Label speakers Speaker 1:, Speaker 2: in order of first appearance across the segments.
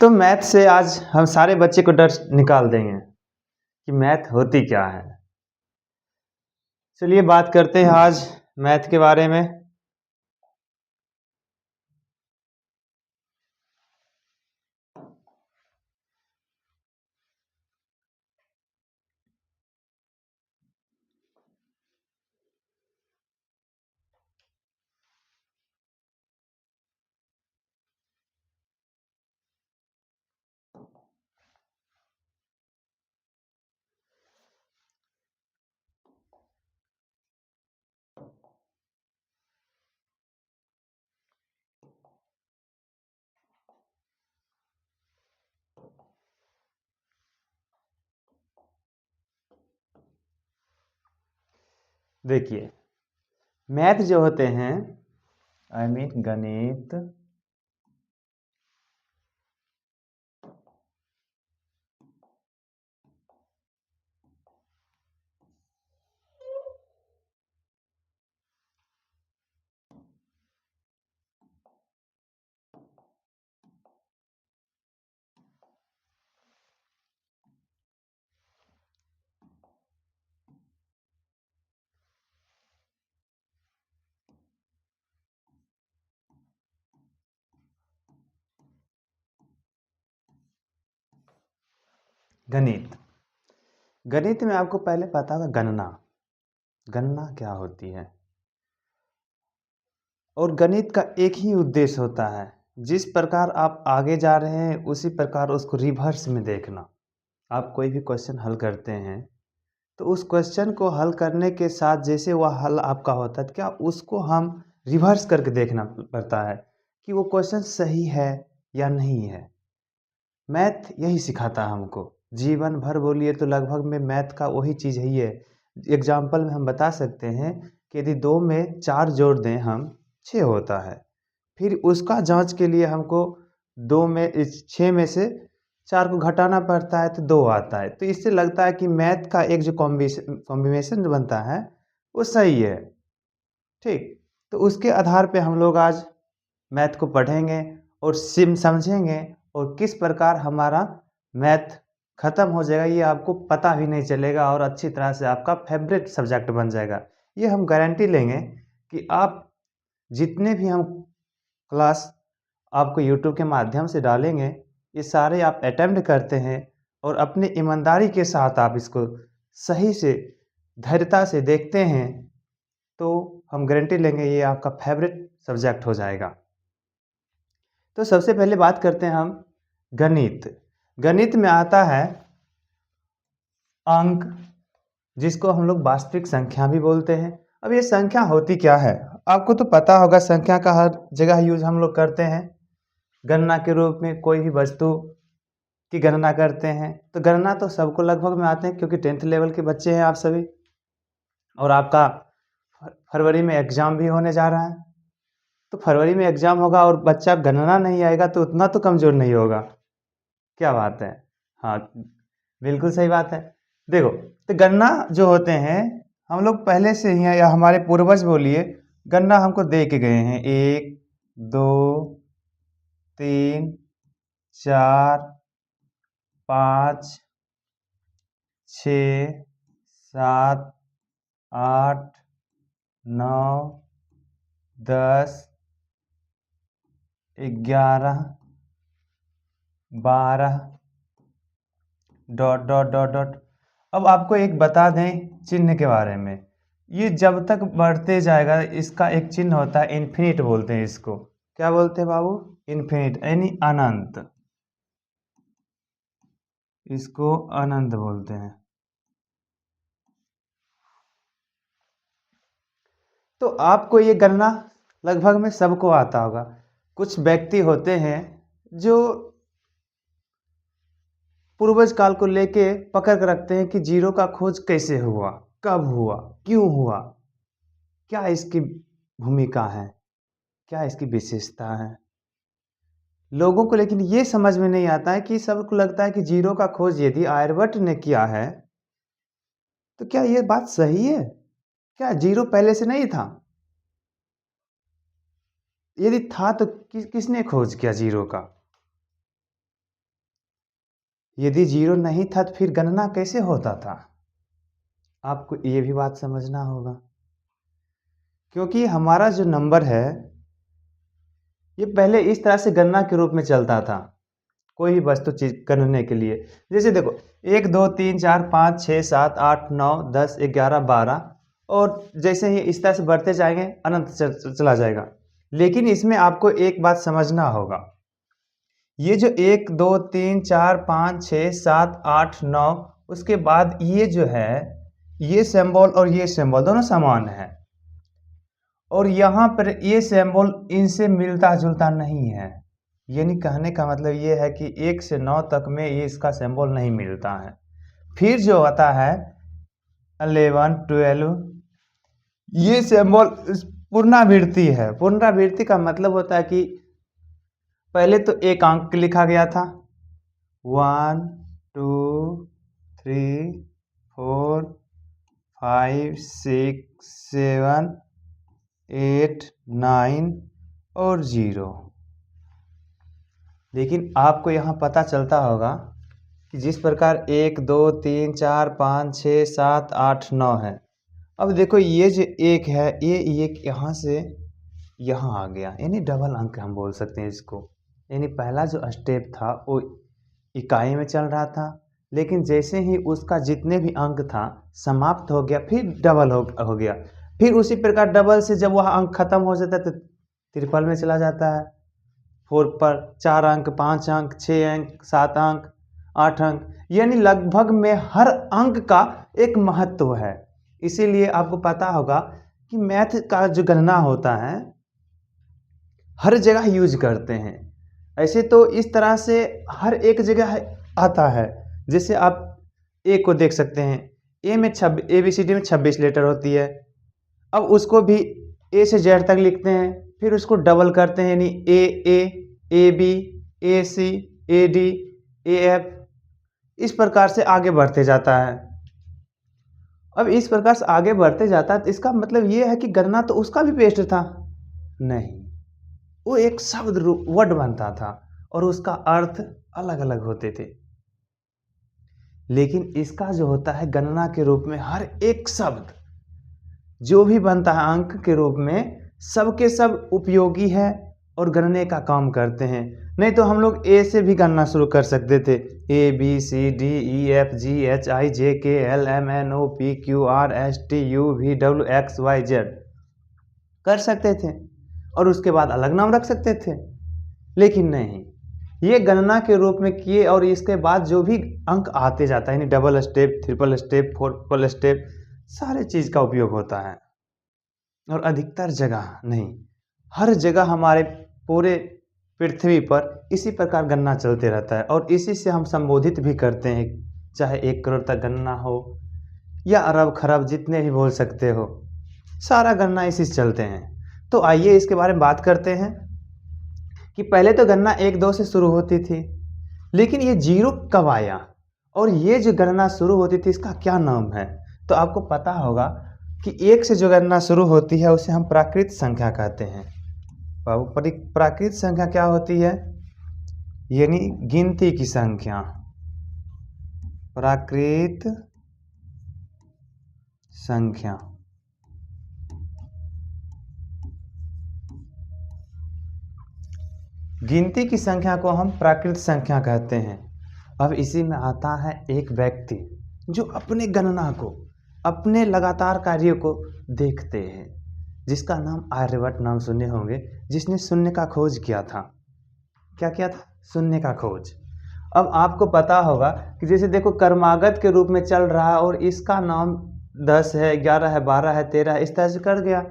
Speaker 1: तो मैथ से आज हम सारे बच्चे को डर निकाल देंगे कि मैथ होती क्या है। चलिए बात करते हैं आज मैथ के बारे में। देखिए, मैथ जो होते हैं गणित, गणित गणित में आपको पहले पता होगा गणना। गणना क्या होती है? और गणित का एक ही उद्देश्य होता है, जिस प्रकार आप आगे जा रहे हैं उसी प्रकार उसको रिवर्स में देखना। आप कोई भी क्वेश्चन हल करते हैं तो उस क्वेश्चन को हल करने के साथ जैसे वह हल आपका होता है, क्या उसको हम रिवर्स करके देखना पड़ता है कि वो क्वेश्चन सही है या नहीं है। मैथ यही सिखाता है हमको। जीवन भर बोलिए तो लगभग में मैथ का वही चीज़ ही है। एग्जाम्पल में हम बता सकते हैं कि यदि 2 में 4 जोड़ दें हम, 6 होता है। फिर उसका जांच के लिए हमको 2 में 6 में से 4 को घटाना पड़ता है तो 2 आता है। तो इससे लगता है कि मैथ का एक जो कॉम्बिनेशन जो बनता है वो सही है। ठीक, तो उसके आधार पे हम लोग आज मैथ को पढ़ेंगे और समझेंगे और किस प्रकार हमारा मैथ ख़त्म हो जाएगा ये आपको पता भी नहीं चलेगा और अच्छी तरह से आपका फेवरेट सब्जेक्ट बन जाएगा। ये हम गारंटी लेंगे कि आप जितने भी हम क्लास आपको यूट्यूब के माध्यम से डालेंगे, ये सारे आप अटेम्प्ट करते हैं और अपनी ईमानदारी के साथ आप इसको सही से धैर्यता से देखते हैं, तो हम गारंटी लेंगे ये आपका फेवरेट सब्जेक्ट हो जाएगा। तो सबसे पहले बात करते हैं हम गणित। गणित में आता है अंक, जिसको हम लोग वास्तविक संख्या भी बोलते हैं। अब ये संख्या होती क्या है? आपको तो पता होगा, संख्या का हर जगह यूज हम लोग करते हैं। गणना के रूप में कोई भी वस्तु की गणना करते हैं, तो गणना तो सबको लगभग में आते हैं क्योंकि 10th लेवल के बच्चे हैं आप सभी। और आपका फरवरी में एग्ज़ाम भी होने जा रहा है, तो फरवरी में एग्ज़ाम होगा और बच्चा गणना नहीं आएगा तो उतना तो कमज़ोर नहीं होगा। क्या बात है? हाँ, बिल्कुल सही बात है। देखो, तो गणना जो होते हैं हम लोग पहले से ही हैं या हमारे पूर्वज बोलिए, गणना हमको दे के गए हैं 1 2 3 4 5 6 7 8 9 10 11 12 डॉट डॉट डॉट डॉट। अब आपको एक बता दें चिन्ह के बारे में, ये जब तक बढ़ते जाएगा इसका एक चिन्ह होता है, इन्फिनिट बोलते हैं इसको। क्या बोलते हैं बाबू? इन्फिनिट यानी अनंत। इसको अनंत बोलते हैं। तो आपको ये गणना लगभग में सबको आता होगा। कुछ व्यक्ति होते हैं जो पूर्वज काल को लेके पकड़ कर रखते हैं कि जीरो का खोज कैसे हुआ, कब हुआ, क्यों हुआ, क्या इसकी भूमिका है, क्या इसकी विशेषता है। लोगों को लेकिन ये समझ में नहीं आता है कि सबको लगता है कि जीरो का खोज यदि आर्यभट्ट ने किया है तो क्या ये बात सही है? क्या जीरो पहले से नहीं था? यदि था तो किसने खोज किया जीरो का? यदि जीरो नहीं था तो फिर गणना कैसे होता था? आपको ये भी बात समझना होगा, क्योंकि हमारा जो नंबर है ये पहले इस तरह से गणना के रूप में चलता था कोई भी वस्तु चीज करने के लिए। जैसे देखो 1 2 3 4 5 6 7 8 9 10 11 12, और जैसे ही इस तरह से बढ़ते जाएंगे अनंत चला जाएगा। लेकिन इसमें आपको एक बात समझना होगा, ये जो 1 2 3 4 5 6 7 8 9, उसके बाद ये जो है ये सिंबल और ये सिंबल दोनों समान है, और यहाँ पर ये सिंबल इनसे मिलता जुलता नहीं है। यानी कहने का मतलब ये है कि 1 से 9 तक में ये इसका सिंबल नहीं मिलता है। फिर जो आता है 11 12, ये सिंबल पुनरावृत्ति है। पुनरावृत्ति का मतलब होता है कि पहले तो एक अंक लिखा गया था 1 2 3 4 5 6 7 8 9 और 0। लेकिन आपको यहाँ पता चलता होगा कि जिस प्रकार 1 2 3 4 5 6 7 8 9 है। अब देखो ये जो एक है ये एक यहाँ से यहाँ आ गया, यानी डबल अंक हम बोल सकते हैं इसको। यानी पहला जो स्टेप था वो इकाई में चल रहा था, लेकिन जैसे ही उसका जितने भी अंक था समाप्त हो गया फिर डबल हो गया। फिर उसी प्रकार डबल से जब वह अंक खत्म हो जाता है तो ट्रिपल में चला जाता है। 4 पर 4 अंक 5 अंक 6 अंक 7 अंक 8 अंक, यानी लगभग में हर अंक का एक महत्व है। इसीलिए आपको पता होगा कि मैथ का जो गणना होता है हर जगह यूज करते हैं। ऐसे तो इस तरह से हर एक जगह आता है। जैसे आप ए को देख सकते हैं, ए में ABCD में 26 लेटर होती है। अब उसको भी ए से जेड तक लिखते हैं, फिर उसको डबल करते हैं, यानी AB AC AD AF, इस प्रकार से आगे बढ़ते जाता है। अब इस प्रकार से आगे बढ़ते जाता है तो इसका मतलब ये है कि गणना तो उसका भी बेस्ट था नहीं, वो एक शब्द वर्ड बनता था और उसका अर्थ अलग अलग होते थे। लेकिन इसका जो होता है गणना के रूप में हर एक शब्द जो भी बनता है अंक के रूप में सबके सब उपयोगी है और गणने का काम करते हैं। नहीं तो हम लोग ए से भी गणना शुरू कर सकते थे, ABCDEFGHIJKLMNOPQRSTUVWXYZ कर सकते थे और उसके बाद अलग नाम रख सकते थे। लेकिन नहीं, ये गणना के रूप में किए और इसके बाद जो भी अंक आते जाता है, यानी double step, triple step, four step, सारे चीज़ का उपयोग होता है। और अधिकतर जगह नहीं, हर जगह हमारे पूरे पृथ्वी पर इसी प्रकार गणना चलते रहता है और इसी से हम संबोधित भी करते हैं। चाहे 1 करोड़ तक गणना हो या अरब खरब जितने भी बोल सकते हो, सारा गणना इसी से चलते हैं। तो आइए इसके बारे में बात करते हैं कि पहले तो गणना 1 2 से शुरू होती थी, लेकिन ये 0 कब आया और ये जो गणना शुरू होती थी इसका क्या नाम है? तो आपको पता होगा कि 1 से जो गणना शुरू होती है उसे हम प्राकृत संख्या कहते हैं। प्राकृत संख्या क्या होती है? यानी गिनती की संख्या। प्राकृत संख्या गिनती की संख्या को हम प्राकृत संख्या कहते हैं। अब इसी में आता है एक व्यक्ति जो अपने गणना को, अपने लगातार कार्यों को देखते हैं, जिसका नाम आर्यभट्ट नाम सुने होंगे, जिसने शून्य का खोज किया था। क्या किया था? शून्य का खोज। अब आपको पता होगा कि जैसे देखो क्रमागत के रूप में चल रहा है और इसका नाम 10 है, 11 है, 12 है, 13 है, इस तरह से कर गया।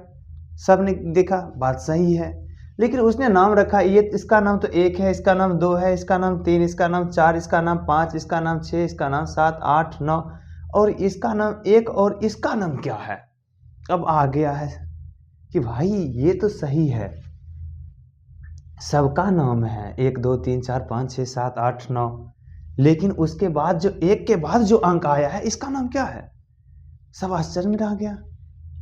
Speaker 1: सब ने देखा बात सही है, लेकिन उसने नाम रखा, ये इसका नाम तो 1 है, इसका नाम 2 है, इसका नाम 3, इसका नाम 4, इसका नाम 5, इसका नाम 6, इसका नाम 7 8 9 और इसका नाम 1 और इसका नाम क्या है? अब आ गया है कि भाई ये तो सही है, सबका नाम है 1 2 3 4 5 6 7 8 9, लेकिन उसके बाद जो 1 के बाद जो अंक आया है इसका नाम क्या है? सब आश्चर्य में रह गया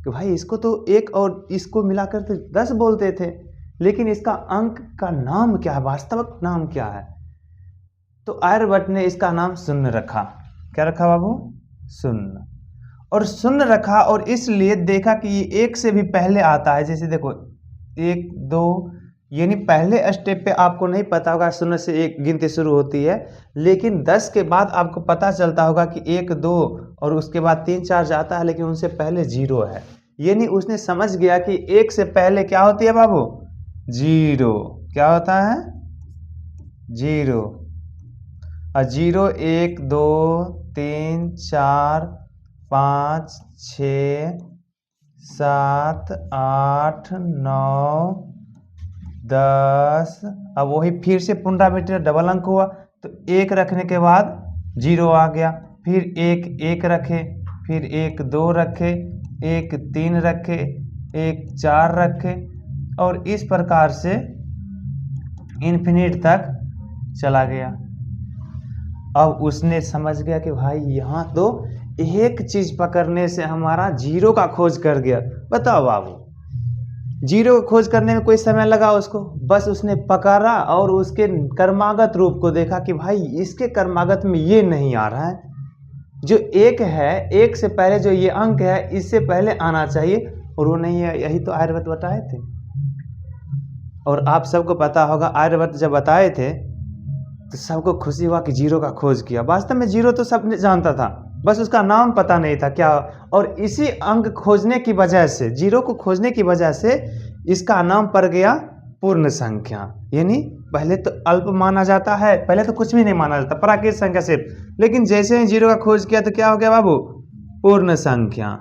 Speaker 1: कि भाई इसको तो 1 और इसको मिलाकर तो 10 बोलते थे, लेकिन इसका अंक का नाम क्या है, वास्तविक नाम क्या है? तो आर्यभट्ट ने इसका नाम शून्य रखा। क्या रखा बाबू? शून्य। और शून्य रखा और इसलिए देखा कि ये एक से भी पहले आता है। जैसे देखो 1 2, यानी पहले स्टेप पे आपको नहीं पता होगा शून्य से एक गिनती शुरू होती है, लेकिन 10 के बाद आपको पता चलता होगा कि 1 2 और उसके बाद 3 4 जाता है, लेकिन उनसे पहले 0 है। यानी उसने समझ गया कि 1 से पहले क्या होती है बाबू? 0। क्या होता है? 0। और 0 1 2 3 4 5 6 7 8 9 10। अब वही फिर से पुनरावृत्ति डबल अंक हुआ, तो 1 रखने के बाद 0 आ गया, फिर 1 1 रखे, फिर 1 2 रखे, 1 3 रखे, 1 4 रखे, और इस प्रकार से इन्फिनिट तक चला गया। अब उसने समझ गया कि भाई यहाँ तो एक चीज पकड़ने से हमारा 0 का खोज कर गया। बताओ बाबू, 0 को खोज करने में कोई समय लगा उसको? बस उसने पकड़ा और उसके कर्मागत रूप को देखा कि भाई इसके कर्मागत में ये नहीं आ रहा है, जो 1 है, 1 से पहले जो ये अंक है इससे पहले आना चाहिए, और वो नहीं है। यही तो आर्यभट्ट बताए थे। और आप सबको पता होगा आर्यभट्ट जब बताए थे तो सबको खुशी हुआ कि 0 का खोज किया। वास्तव में 0 तो सबने जानता था, बस उसका नाम पता नहीं था क्या। और इसी अंक खोजने की वजह से, 0 को खोजने की वजह से इसका नाम पड़ गया पूर्ण संख्या। यानी पहले तो अल्प माना जाता है, पहले तो कुछ भी नहीं माना जाता, प्राकृत संख्या सिर्फ, लेकिन जैसे ही 0 का खोज किया तो क्या हो गया बाबू? पूर्ण संख्या।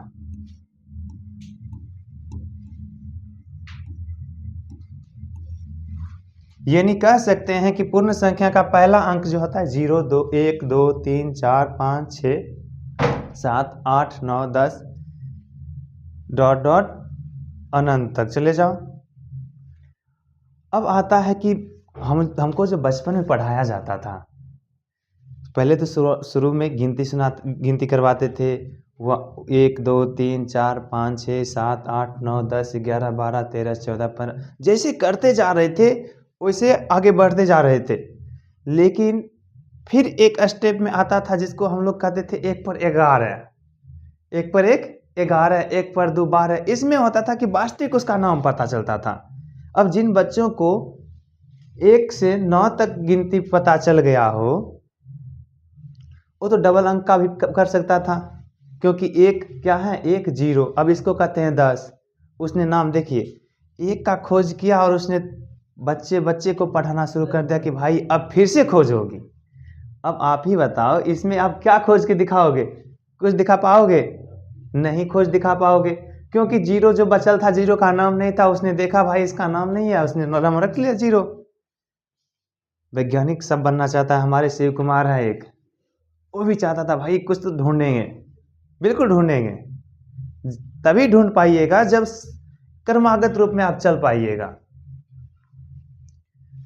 Speaker 1: यानी कह सकते हैं कि पूर्ण संख्या का पहला अंक जो होता है 0 2 1 2 3 4 5 6 7 8 9 10 डॉट डॉट अनंत तक चले जाओ। अब आता है कि हमको जो बचपन में पढ़ाया जाता था, पहले तो शुरू में गिनती करवाते थे। 1 2 3 4 5 6 7 8 9 10 11 12 13 14 15 जैसे करते जा रहे थे वैसे आगे बढ़ते जा रहे थे। लेकिन फिर एक स्टेप में आता था जिसको हम लोग कहते थे 1 पर 11, 1 पर 1 11, 1 पर 2 12। इसमें होता था कि वास्तविक उसका नाम पता चलता था। अब जिन बच्चों को 1 से 9 तक गिनती पता चल गया हो, वो तो डबल अंक का भी कर सकता था, क्योंकि 1 क्या है? 1 0। अब इसको कहते हैं 10। उसने नाम देखिए 1 का खोज किया और उसने बच्चे को पढ़ाना शुरू कर दिया कि भाई अब फिर से खोज होगी। अब आप ही बताओ इसमें आप क्या खोज के दिखाओगे? कुछ दिखा पाओगे? नहीं खोज दिखा पाओगे, क्योंकि 0 जो बचल था 0 का नाम नहीं था। उसने देखा भाई इसका नाम नहीं है, उसने नाम रख लिया 0। वैज्ञानिक सब बनना चाहता है, हमारे शिव कुमार है एक, वो भी चाहता था भाई कुछ तो ढूंढेंगे, बिल्कुल ढूंढेंगे। तभी ढूंढ पाइएगा जब कर्मागत रूप में आप चल पाइएगा।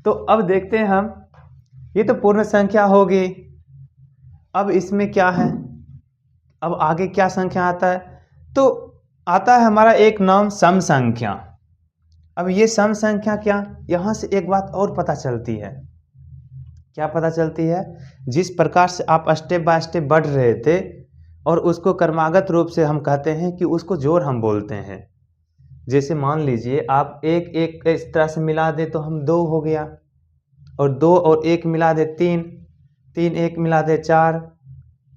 Speaker 1: तो अब देखते हैं हम, ये तो पूर्ण संख्या होगी। अब इसमें क्या है? अब आगे क्या संख्या आता है? तो आता है हमारा एक नाम सम संख्या। अब ये सम संख्या क्या, यहां से एक बात और पता चलती है। क्या पता चलती है? जिस प्रकार से आप स्टेप बाय स्टेप बढ़ रहे थे और उसको कर्मागत रूप से हम कहते हैं कि उसको जोड़ हम बोलते हैं। जैसे मान लीजिए आप 1 1 इस तरह से मिला दे तो हम 2 हो गया, और 2 और 1 मिला दे 3, 3 1 मिला दे 4,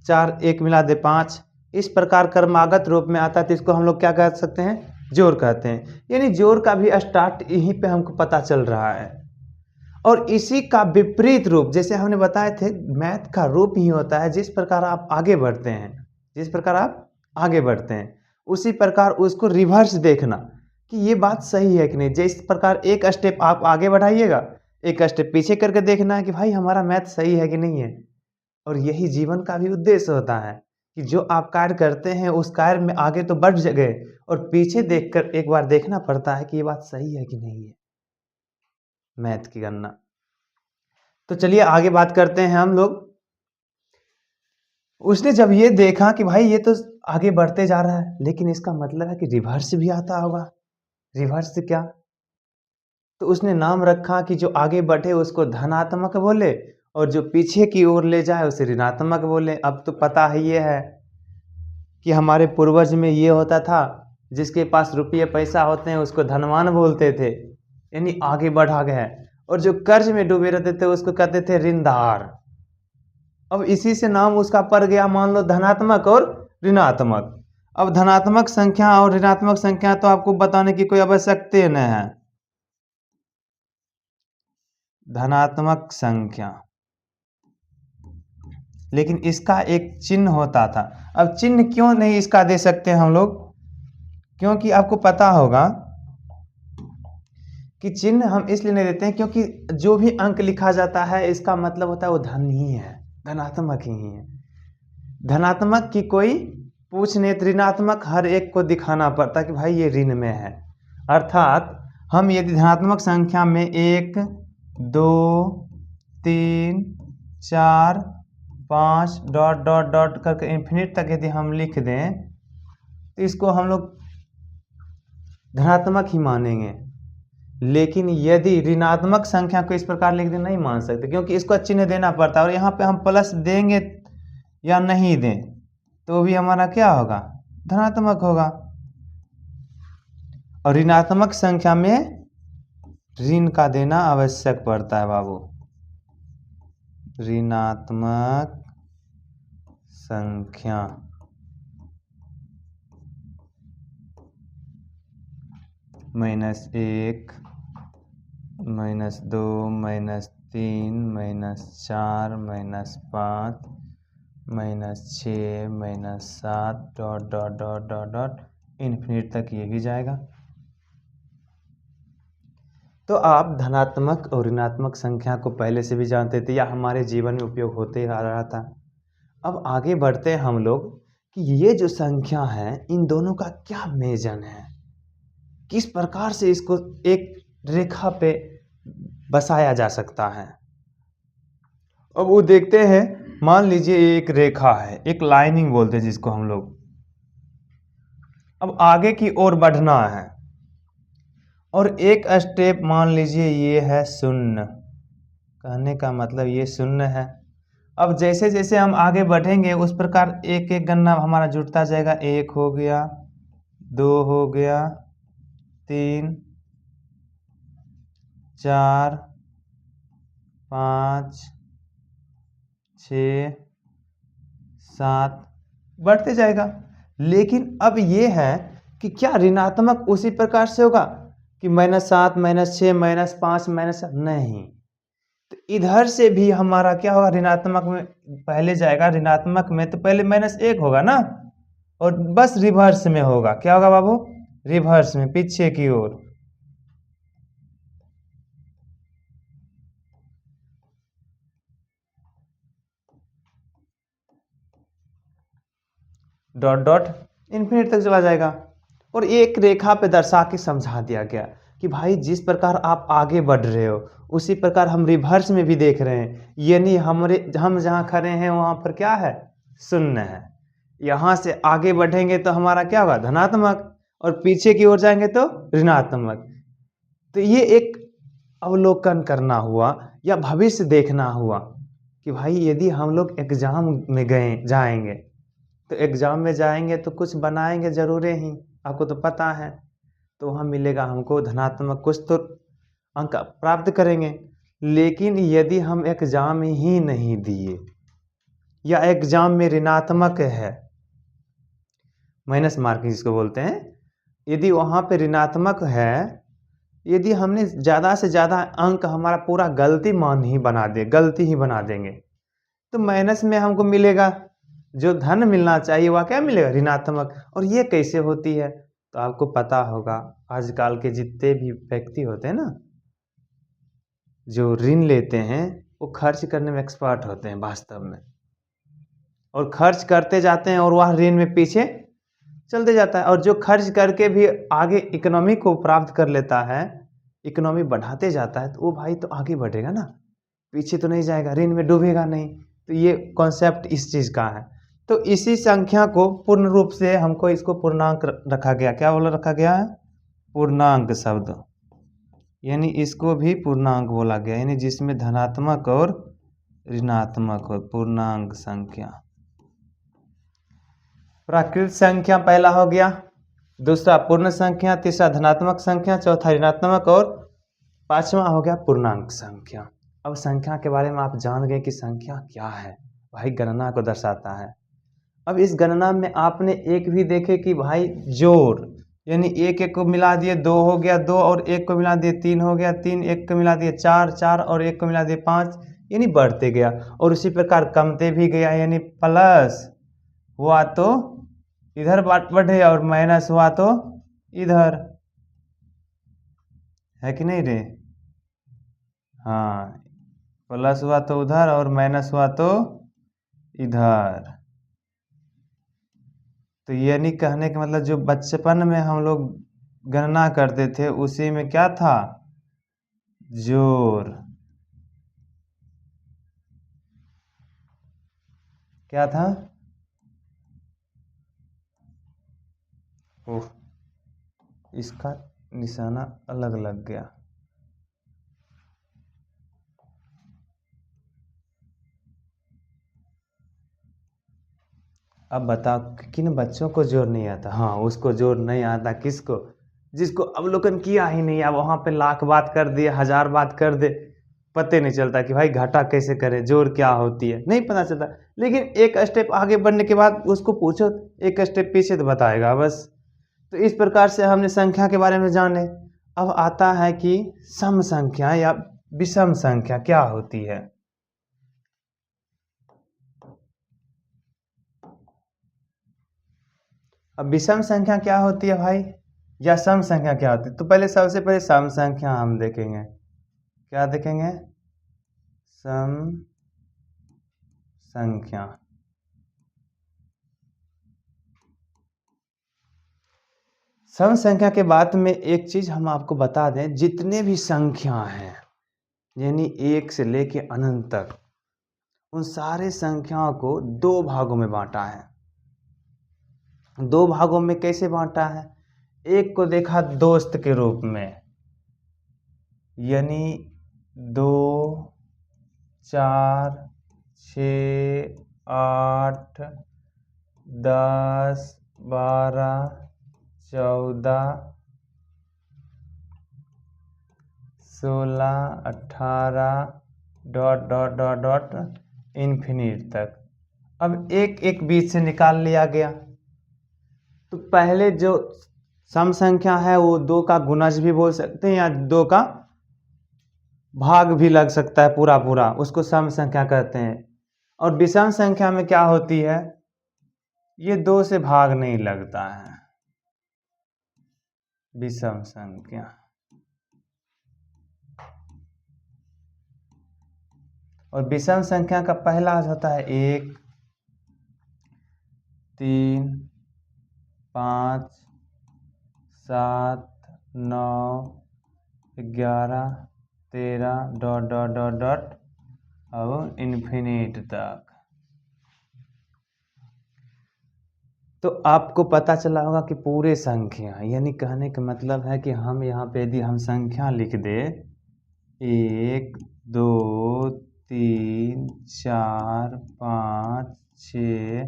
Speaker 1: 4 1 मिला दे 5। इस प्रकार कर्मागत रूप में आता है, तो इसको हम लोग क्या कह सकते हैं? जोड़ कहते हैं। यानी जोड़ का भी स्टार्ट यहीं पे हमको पता चल रहा है। और इसी का विपरीत रूप, जैसे हमने बताए थे, मैथ का रूप ही होता है जिस प्रकार आप आगे बढ़ते हैं, जिस प्रकार आप आगे बढ़ते हैं उसी प्रकार उसको रिवर्स देखना कि ये बात सही है कि नहीं। जिस प्रकार एक स्टेप आप आगे बढ़ाइएगा, एक स्टेप पीछे करके देखना है कि भाई हमारा मैथ सही है कि नहीं है। और यही जीवन का भी उद्देश्य होता है कि जो आप कार्य करते हैं उस कार्य में आगे तो बढ़ गए, और पीछे देखकर एक बार देखना पड़ता है कि ये बात सही है कि नहीं है, मैथ की गणना। तो चलिए आगे बात करते हैं हम लोग। उसने जब ये देखा कि भाई ये तो आगे बढ़ते जा रहा है, लेकिन इसका मतलब है कि रिवर्स भी आता होगा। रिवर्स क्या? तो उसने नाम रखा कि जो आगे बढ़े उसको धनात्मक बोले, और जो पीछे की ओर ले जाए उसे ऋणात्मक बोले। अब तो पता ही ये है कि हमारे पूर्वज में ये होता था, जिसके पास रुपये पैसा होते हैं उसको धनवान बोलते थे, यानी आगे बढ़ा गया है। और जो कर्ज में डूबे रहते थे उसको कहते थे ऋणदार। अब इसी से नाम उसका पड़ गया, मान लो धनात्मक और ऋणात्मक। अब धनात्मक संख्या और ऋणात्मक संख्या तो आपको बताने की कोई आवश्यकता नहीं है। धनात्मक संख्या, लेकिन इसका एक चिन्ह होता था। अब चिन्ह क्यों नहीं इसका दे सकते हम लोग, क्योंकि आपको पता होगा कि चिन्ह हम इसलिए नहीं देते हैं क्योंकि जो भी अंक लिखा जाता है इसका मतलब होता है वो धन ही है, धनात्मक ही है। धनात्मक की कोई पूछ नहीं, ऋणात्मक हर एक को दिखाना पड़ता कि भाई ये ऋण में है। अर्थात हम यदि धनात्मक संख्या में 1 2 3 4 5 डॉट डॉट डॉट करके इन्फिनिट तक यदि हम लिख दें तो इसको हम लोग धनात्मक ही मानेंगे। लेकिन यदि ऋणात्मक संख्या को इस प्रकार लिख दें नहीं मान सकते, क्योंकि इसको चिन्ह देना पड़ता है। और यहाँ पे हम प्लस देंगे या नहीं दें तो भी हमारा क्या होगा, धनात्मक होगा। और ऋणात्मक संख्या में ऋण का देना आवश्यक पड़ता है बाबू। ऋणात्मक संख्या -1 -2 -3 -4 -5 -6 -7 dot dot dot dot dot infinite तक ये भी जाएगा। तो आप धनात्मक और ऋणात्मक संख्या को पहले से भी जानते थे या हमारे जीवन में उपयोग होते आ रहा था। अब आगे बढ़ते हैं हम लोग कि ये जो संख्या है इन दोनों का क्या मेजन है, किस प्रकार से इसको एक रेखा पे बसाया जा सकता है। अब वो देखते हैं, मान लीजिए एक रेखा है, एक लाइनिंग बोलते हैं जिसको हम लोग। अब आगे की ओर बढ़ना है और एक स्टेप मान लीजिए ये है 0, कहने का मतलब ये 0 है। अब जैसे जैसे हम आगे बढ़ेंगे उस प्रकार एक एक गन्ना हमारा जुड़ता जाएगा। 1 हो गया, 2 हो गया, 3 4 5 6 7 बढ़ते जाएगा। लेकिन अब ये है कि क्या ऋणात्मक उसी प्रकार से होगा कि -7 -6 -5 -7? नहीं, तो इधर से भी हमारा क्या होगा, ऋणात्मक में पहले जाएगा। ऋणात्मक में तो पहले -1 होगा ना, और बस रिवर्स में होगा। क्या होगा बाबू, रिवर्स में, पीछे की ओर। डॉट डॉट इन्फिनिट तक चला जाएगा। और एक रेखा पे दर्शा के समझा दिया गया कि भाई जिस प्रकार आप आगे बढ़ रहे हो उसी प्रकार हम रिवर्स में भी देख रहे हैं। यानी हम जहाँ खड़े हैं वहाँ पर क्या है, 0 है। यहाँ से आगे बढ़ेंगे तो हमारा क्या होगा, धनात्मक, और पीछे की ओर जाएंगे तो ऋणात्मक। तो ये एक अवलोकन करना हुआ या भविष्य देखना हुआ कि भाई यदि हम लोग एग्जाम में जाएंगे तो एग्जाम में जाएंगे तो कुछ बनाएंगे जरूरी ही, आपको तो पता है। तो वहाँ मिलेगा हमको धनात्मक, कुछ तो अंक प्राप्त करेंगे। लेकिन यदि हम एग्जाम ही नहीं दिए या एग्जाम में ऋणात्मक है, माइनस मार्किंग जिसको बोलते हैं, यदि वहाँ पे ऋणात्मक है, यदि हमने ज़्यादा से ज़्यादा अंक हमारा पूरा गलती ही बना देंगे तो माइनस में हमको मिलेगा जो धन मिलना चाहिए वह क्या मिलेगा, ऋणात्मक। और ये कैसे होती है, तो आपको पता होगा आजकल के जितने भी व्यक्ति होते हैं ना जो ऋण लेते हैं वो खर्च करने में एक्सपर्ट होते हैं वास्तव में, और खर्च करते जाते हैं और वह ऋण में पीछे चलते जाता है। और जो खर्च करके भी आगे इकोनॉमी को प्राप्त कर लेता है, इकोनॉमी बढ़ाते जाता है, तो वो भाई तो आगे बढ़ेगा ना, पीछे तो नहीं जाएगा, ऋण में डूबेगा नहीं। तो ये कॉन्सेप्ट इस चीज़ का है। तो इसी संख्या को पूर्ण रूप से हमको इसको पूर्णांक रखा गया। क्या बोला रखा गया है, पूर्णांक शब्द, यानी इसको भी पूर्णांक बोला गया, यानी जिसमें धनात्मक और ऋणात्मक और पूर्णांक संख्या। प्राकृत संख्या पहला हो गया, दूसरा पूर्ण संख्या, तीसरा धनात्मक संख्या, चौथा ऋणात्मक और पांचवा हो गया पूर्णांक संख्या। अब संख्या के बारे में आप जान गए कि संख्या क्या है, भाई गणना को दर्शाता है। अब इस गणना में आपने एक भी देखे कि भाई जोड़, यानी एक एक को मिला दिए 2 हो गया 2, और एक को मिला दिए 3 हो गया 3, एक को मिला दिए 4 4, और एक को मिला दिए 5, यानी बढ़ते गया। और उसी प्रकार कमते भी गया, यानी प्लस हुआ तो इधर बढ़े और माइनस हुआ तो इधर, है कि नहीं रे? हाँ, प्लस हुआ तो उधर और माइनस हुआ तो इधर। तो यानी कहने का मतलब जो बचपन में हम लोग गणना करते थे उसी में क्या था, जोड़। क्या था? ओह, इसका निशाना अलग लग गया। अब बताओ किन बच्चों को जोड़ नहीं आता? हाँ, उसको जोड़ नहीं आता, किसको? जिसको अवलोकन किया ही नहीं, अब वहां पे लाख बात कर दे, 1000 बात कर दे, पते नहीं चलता कि भाई घटा कैसे करे, जोड़ क्या होती है, नहीं पता चलता। लेकिन एक स्टेप आगे बढ़ने के बाद उसको पूछो, एक स्टेप पीछे तो बताएगा बस। तो इस प्रकार से हमने संख्या के बारे में जाने। अब आता है कि सम संख्या या विषम संख्या क्या होती है। अब विषम संख्या क्या होती है भाई, या सम संख्या क्या होती है? तो पहले सबसे पहले सम संख्या हम देखेंगे। क्या देखेंगे? सम संख्या। सम संख्या के बाद में एक चीज हम आपको बता दें, जितने भी संख्या हैं यानी 1 से लेके अनंत तक, उन सारे संख्याओं को 2 भागों में बांटा है। 2 भागों में कैसे बांटा है? एक को देखा दोस्त के रूप में, यानी 2 4 6 8 10 12 14 16 18 dot dot dot dot infinite तक। अब एक एक बीच से निकाल लिया गया। तो पहले जो सम संख्या है वो 2 का गुणज भी बोल सकते हैं, या 2 का भाग भी लग सकता है पूरा पूरा, उसको सम संख्या कहते हैं। और विषम संख्या में क्या होती है, ये 2 से भाग नहीं लगता है, विषम संख्या। और विषम संख्या का पहला होता है 1 3 5 7 9 11 13 डॉट डॉट डॉट डॉट और इन्फिनिट तक। तो आपको पता चला होगा कि पूरे संख्या, यानी कहने का मतलब है कि हम यहाँ पे यदि हम संख्या लिख दे 1 2 3 4 5 6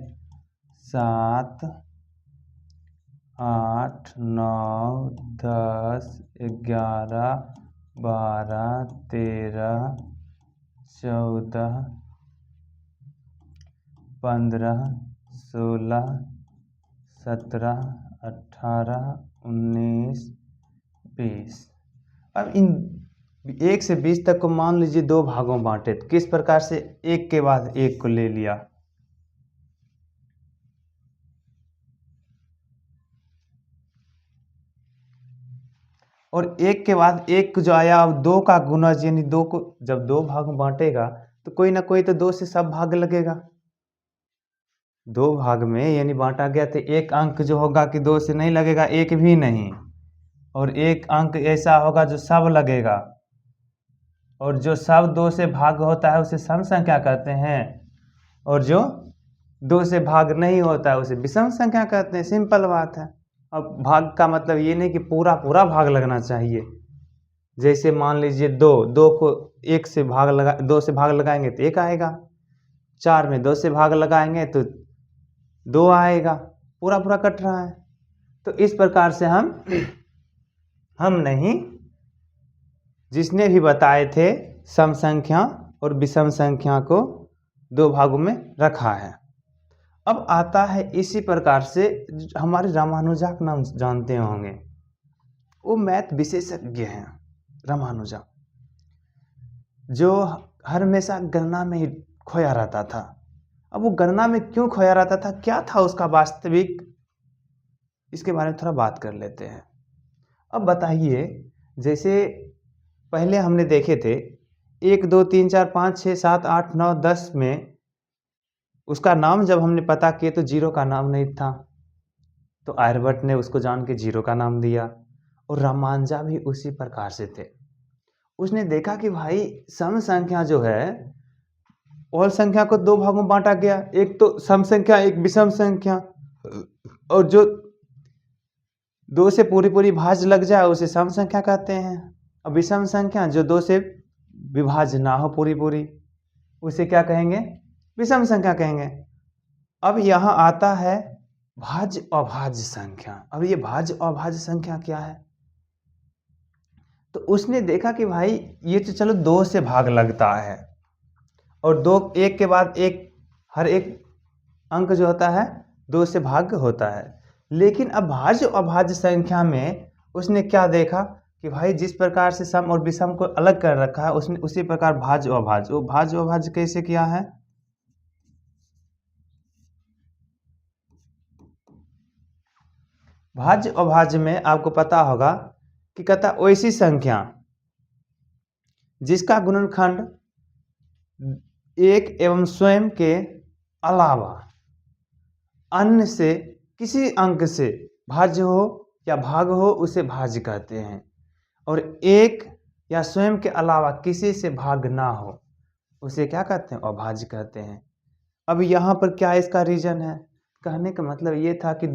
Speaker 1: 7 8 9 10 11 12 13 14 15 16 17 18 19 20। अब इन 1 से 20 तक को मान लीजिए 2 भागों में बांटे, तो किस प्रकार से एक के बाद एक को ले लिया। और एक के बाद एक जो आया, अब 2 का गुणज, यानी 2 को जब 2 भाग में बांटेगा तो कोई ना कोई तो 2 से सब भाग लगेगा। 2 भाग में यानी बांटा गया तो एक अंक जो होगा कि 2 से नहीं लगेगा, एक भी नहीं। और एक अंक ऐसा होगा जो सब लगेगा, और जो सब 2 से भाग होता है उसे सम संख्या कहते हैं, और जो 2 से भाग नहीं होता है उसे विषम संख्या कहते हैं। सिंपल बात है। अब भाग का मतलब ये नहीं कि पूरा पूरा भाग लगना चाहिए, जैसे मान लीजिए 2 को 2 से भाग लगाएंगे तो 1 आएगा, 4 में 2 से भाग लगाएंगे तो 2 आएगा, पूरा पूरा कट रहा है। तो इस प्रकार से हम नहीं, जिसने भी बताए थे सम संख्या और विषम संख्या को 2 भागों में रखा है। अब आता है इसी प्रकार से हमारे रामानुजा का नाम जानते होंगे, वो मैथ विशेषज्ञ हैं रामानुजा, जो हर हमेशा गणना में ही खोया रहता था। अब वो गणना में क्यों खोया रहता था, क्या था उसका वास्तविक, इसके बारे में थोड़ा बात कर लेते हैं। अब बताइए, जैसे पहले हमने देखे थे 1 2 3 4 5 6 7 8 9 10 में उसका नाम जब हमने पता किए तो 0 का नाम नहीं था, तो आर्यभट्ट ने उसको जान के 0 का नाम दिया। और रामानुजा भी उसी प्रकार से थे। उसने देखा कि भाई सम संख्या जो है, और संख्या को 2 भागों में बांटा गया, एक तो सम संख्या, एक विषम संख्या, और जो 2 से पूरी पूरी भाज्य लग जाए उसे सम संख्या कहते हैं। और विषम संख्या जो 2 से विभाज्य ना हो पूरी पूरी, उसे क्या कहेंगे, विषम संख्या कहेंगे। अब यहाँ आता है भाज्य अभाज्य संख्या। अब ये भाज्य अभाज्य संख्या क्या है, तो उसने देखा कि भाई ये तो चलो 2 से भाग लगता है, और 2 एक के बाद एक, हर एक अंक जो होता है 2 से भाग होता है। लेकिन अब भाज्य अभाज्य संख्या में उसने क्या देखा कि भाई जिस प्रकार से सम और विषम को अलग कर रखा है, उसने उसी प्रकार भाज्य अभाज्य, वो भाज्य अभाज्य कैसे किया है, भाज्य अभाज्य में आपको पता होगा कि कहता वैसी संख्या जिसका गुणनखंड 1 एवं स्वयं के अलावा अन्य से किसी अंक से भाज्य हो या भाग हो उसे भाज्य कहते हैं, और 1 या स्वयं के अलावा किसी से भाग ना हो उसे क्या कहते हैं, अभाज्य कहते हैं। अब यहाँ पर क्या इसका रीजन है, कहने का मतलब ये था कि